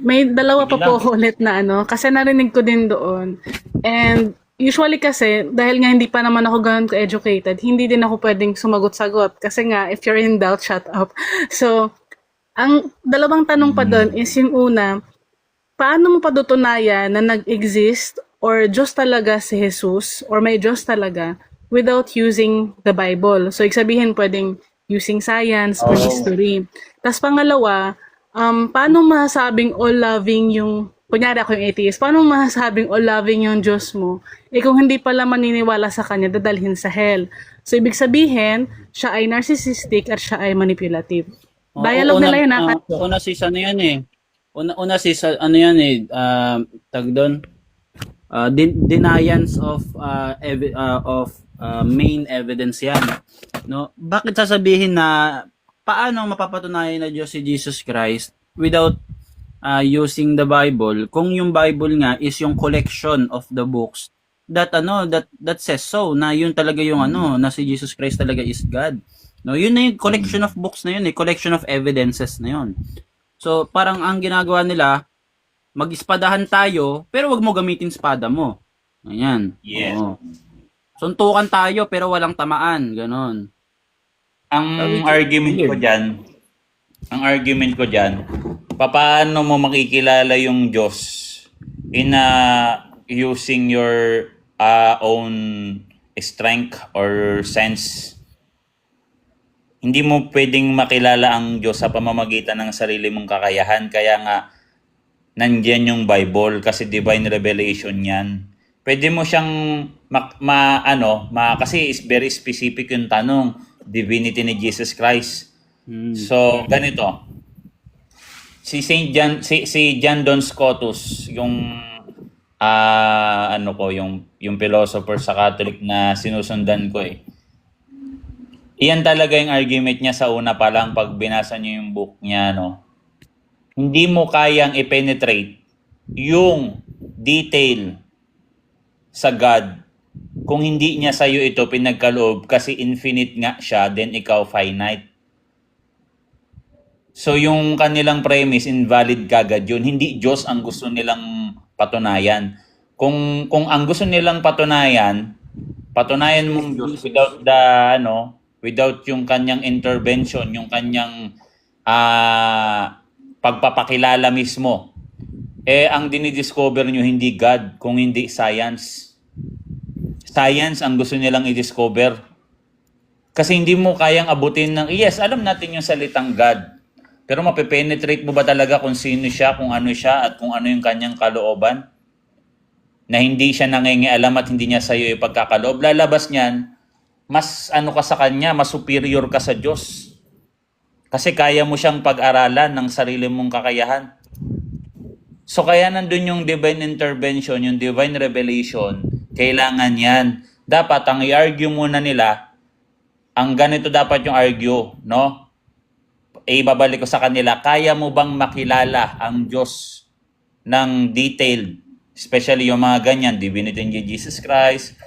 May dalawa pa po ulit na kasi narinig ko din doon. And usually kasi, dahil nga hindi pa naman ako ganun ka-educated, hindi din ako pwedeng sumagot-sagot. Kasi nga, if you're in doubt, shut up. So, ang dalawang tanong pa doon is yung una, paano mo padutunayan na nag-exist or Diyos talaga si Jesus or may Diyos talaga without using the Bible? So, sabihin pwedeng using science or history. Tapos pangalawa, paano masasabing all-loving yung, kunyari ako yung atheist, paano masasabing all-loving yung Diyos mo? Kung hindi pala maniniwala sa Kanya, dadalhin sa hell. So, ibig sabihin, siya ay narcissistic at siya ay manipulative. Dialogue nila yun, Una sis, ano yan eh. Una sis, ano yan eh, tag doon, deniance of main evidence yan. No? Bakit sasabihin na paano mapapatunayan na Diyos si Jesus Christ without using the Bible kung yung Bible nga is yung collection of the books that says so na yun talaga yung na si Jesus Christ talaga is God. No, yun na yung collection of books na yun, collection of evidences na yun. So, parang ang ginagawa nila, mag-espadahan tayo, pero wag mo gamitin espada mo. Ayan. Yes. Oo. Suntukan tayo, pero walang tamaan. Ganon. Ang argument ko dyan, paano mo makikilala yung Diyos in using your own strength or sense? Hindi mo pwedeng makilala ang Diyos sa pamamagitan ng sarili mong kakayahan. Kaya nga, nandiyan yung Bible kasi divine revelation yan. Pwede mo siyang kasi is very specific yung tanong, divinity ni Jesus Christ. So, ganito. Si John Duns Scotus, yung yung philosopher sa Catholic na sinusundan ko Iyan talaga yung argument niya sa una pa lang pag binasa niyo yung book niya, Hindi mo kayang i-penetrate yung detail sa God kung hindi niya sa'yo ito pinagkaloob kasi infinite nga siya, then ikaw finite. So yung kanilang premise, invalid kagad yun. Hindi Diyos ang gusto nilang patunayan. Kung ang gusto nilang patunayan mong Diyos without yung kanyang intervention, yung kanyang pagpapakilala mismo. Ang dinidiscover nyo hindi God, kung hindi science. Science ang gusto nilang i-discover. Kasi hindi mo kayang abutin yes, alam natin yung salitang God. Pero mapepenetrate mo ba talaga kung sino siya, kung ano siya, at kung ano yung kanyang kalooban? Na hindi siya nangingialam at hindi niya sa'yo ipagkakaloob. Lalabas niyan, mas ano ka sa kanya, mas superior ka sa Diyos. Kasi kaya mo siyang pag-aralan ng sarili mong kakayahan. So kaya nandun yung divine intervention, yung divine revelation, kailangan yan. Dapat ang i-argue muna nila, ang ganito dapat yung argue, no? Ibabalik ko sa kanila, kaya mo bang makilala ang Diyos ng detailed, especially yung mga ganyan, divinity in Jesus Christ,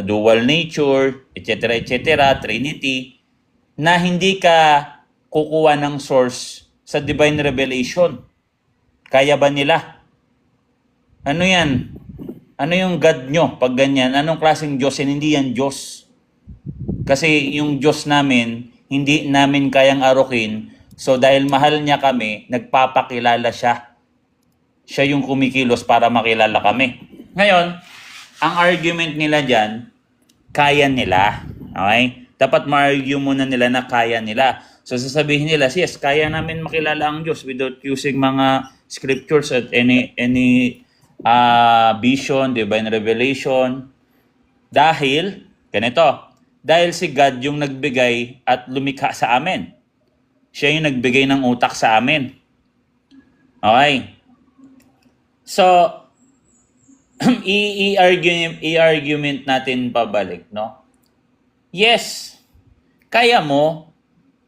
dual nature, etc., Trinity, na hindi ka kukuha ng source sa divine revelation. Kaya ba nila? Ano yan? Ano yung God nyo pag ganyan? Anong klaseng Diyos? Hindi yan Diyos. Kasi yung Diyos namin, hindi namin kayang arukin. So dahil mahal niya kami, nagpapakilala siya. Siya yung kumikilos para makilala kami. Ngayon, ang argument nila dyan, kaya nila. Okay? Dapat ma-argue muna nila na kaya nila. So sasabihin nila, yes, kaya namin makilala ang Diyos without using mga scriptures at any vision, divine revelation. Dahil, ganito, dahil si God yung nagbigay at lumikha sa amin. Siya yung nagbigay ng utak sa amin. Okay. So, i-argument natin pabalik, no? Yes, kaya mo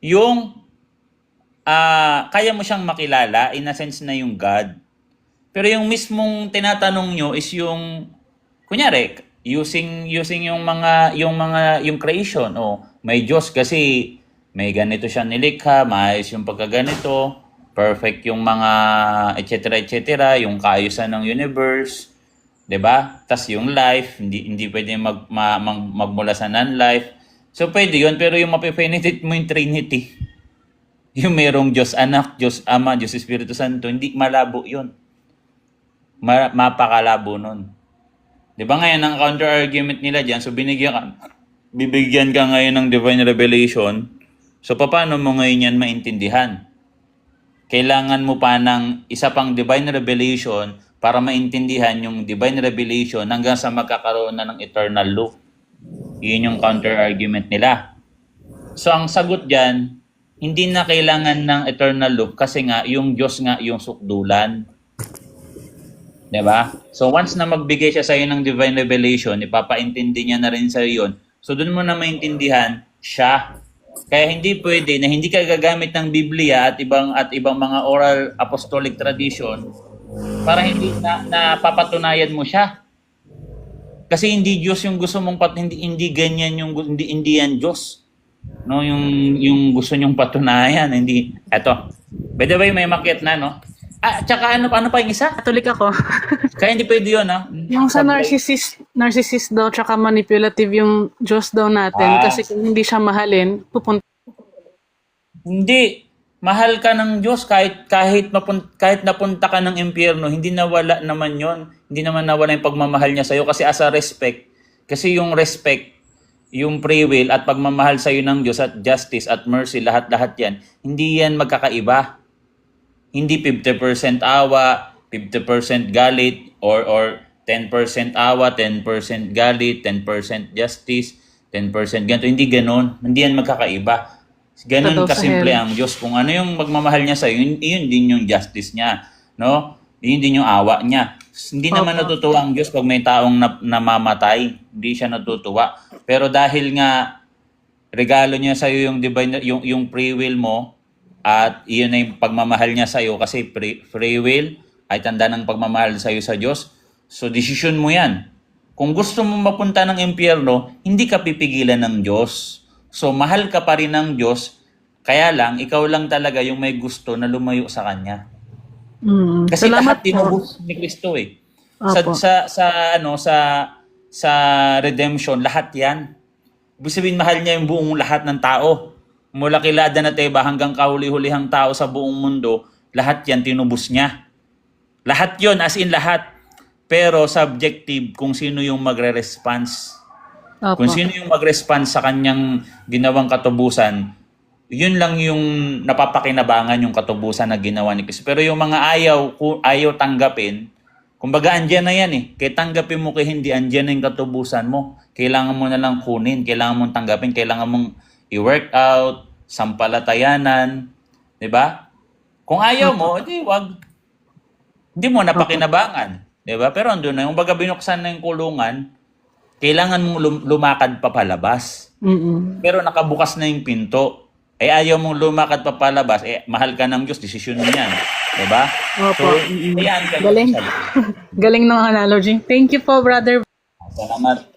siyang makilala, in a sense na yung God. Pero yung mismong tinatanong nyo is yung, kunyari, using yung creation. May Diyos kasi may ganito siya nilikha, maayos yung pagkaganito, perfect yung mga etc., yung kaayusan ng universe, 'di ba? Tas yung life, hindi pwede magmula sa non-life. So pwede yun, pero yung mape-penetrate mo yung Trinity, yung merong Diyos Anak, Diyos Ama, Diyos Espiritu Santo, hindi malabo yun. Mapakalabo nun. Di ba ngayon, ang counter-argument nila dyan, so bibigyan ka ngayon ng divine revelation, so paano mo ngayon yan maintindihan? Kailangan mo pa ng isa pang divine revelation para maintindihan yung divine revelation hanggang sa magkakaroon na ng eternal law. Yun yung counter-argument nila. So ang sagot dyan, hindi na kailangan ng eternal law kasi nga yung Diyos nga yung sukdulan. Diba? So once na magbigay siya sa iyo ng divine revelation, ipapaintindi niya na rin sa iyo yun. So doon mo na maintindihan siya. Kaya hindi pwede na hindi ka gagamit ng Biblia at ibang mga oral apostolic tradition para hindi na papatunayan mo siya. Kasi hindi Diyos yung gusto mong hindi ganyan yung hindi yan Diyos. No, yung gusto niyong patunayan, hindi eto. By the way, may makiat na, no? Tsaka ano pa yung isa? Catholic ako. Kaya hindi pwede yun, ha? Yung sa narcissist daw, tsaka manipulative yung Diyos daw natin. Kasi kung hindi siya mahalin, pupunta. Hindi. Mahal ka ng Diyos kahit napunta ka ng impyerno, hindi nawala naman yon. Hindi naman nawala yung pagmamahal niya sa'yo kasi as a respect. Kasi yung respect, yung free will at pagmamahal sa'yo ng Diyos at justice at mercy, lahat-lahat yan, hindi yan magkakaiba. Hindi 50% awa, 50% galit, or 10% awa, 10% galit, 10% justice, 10% ganito. Hindi ganon. Hindi yan magkakaiba. Ganon kasimple ang Diyos. Kung ano yung magmamahal niya sa'yo, yun din yung justice niya. No? Yun din yung awa niya. Hindi naman natutuwa ang Diyos pag may taong namamatay. Hindi siya natutuwa. Pero dahil nga regalo niya sa'yo yung divine, yung free will mo, at iyon ay pagmamahal niya sa iyo kasi free will ay tanda ng pagmamahal sa iyo sa Diyos. So decision mo yan. Kung gusto mo mapunta ng impyerno, hindi ka pipigilan ng Diyos. So mahal ka pa rin ng Diyos, kaya lang, ikaw lang talaga yung may gusto na lumayo sa Kanya. Kasi lahat tinubos ni Kristo eh. Sa redemption, lahat yan. Ibig sabihin, mahal niya yung buong lahat ng tao. Mula kila Adan at Eva hanggang kahuli-hulihang tao sa buong mundo, lahat yan tinubos niya. Lahat yon, as in lahat. Pero subjective kung sino yung magre-response. Kung sino yung mag-response sa kanyang ginawang katubusan, Yun lang yung napapakinabangan yung katubusan na ginawa ni Kristo. Pero yung mga ayaw tanggapin, kumbaga andyan na yan eh. Kaya tanggapin mo kaya hindi, andyan na yung katubusan mo. Kailangan mo na lang kunin, kailangan mong tanggapin, kailangan mong i-work out, sampalatayanan, di ba? Kung ayaw mo, di wag. Hindi mo napakinabangan, di ba? Pero andun na, yung baga binuksan na yung kulungan, kailangan mong lumakad pa palabas. Mm-mm. Pero nakabukas na yung pinto. Eh ayaw mong lumakad pa palabas, eh mahal ka ng Diyos, desisyon mo yan. Diba? Opo. So, ayan ka. Galing. Galing ng analogy. Thank you po, brother. Salamat.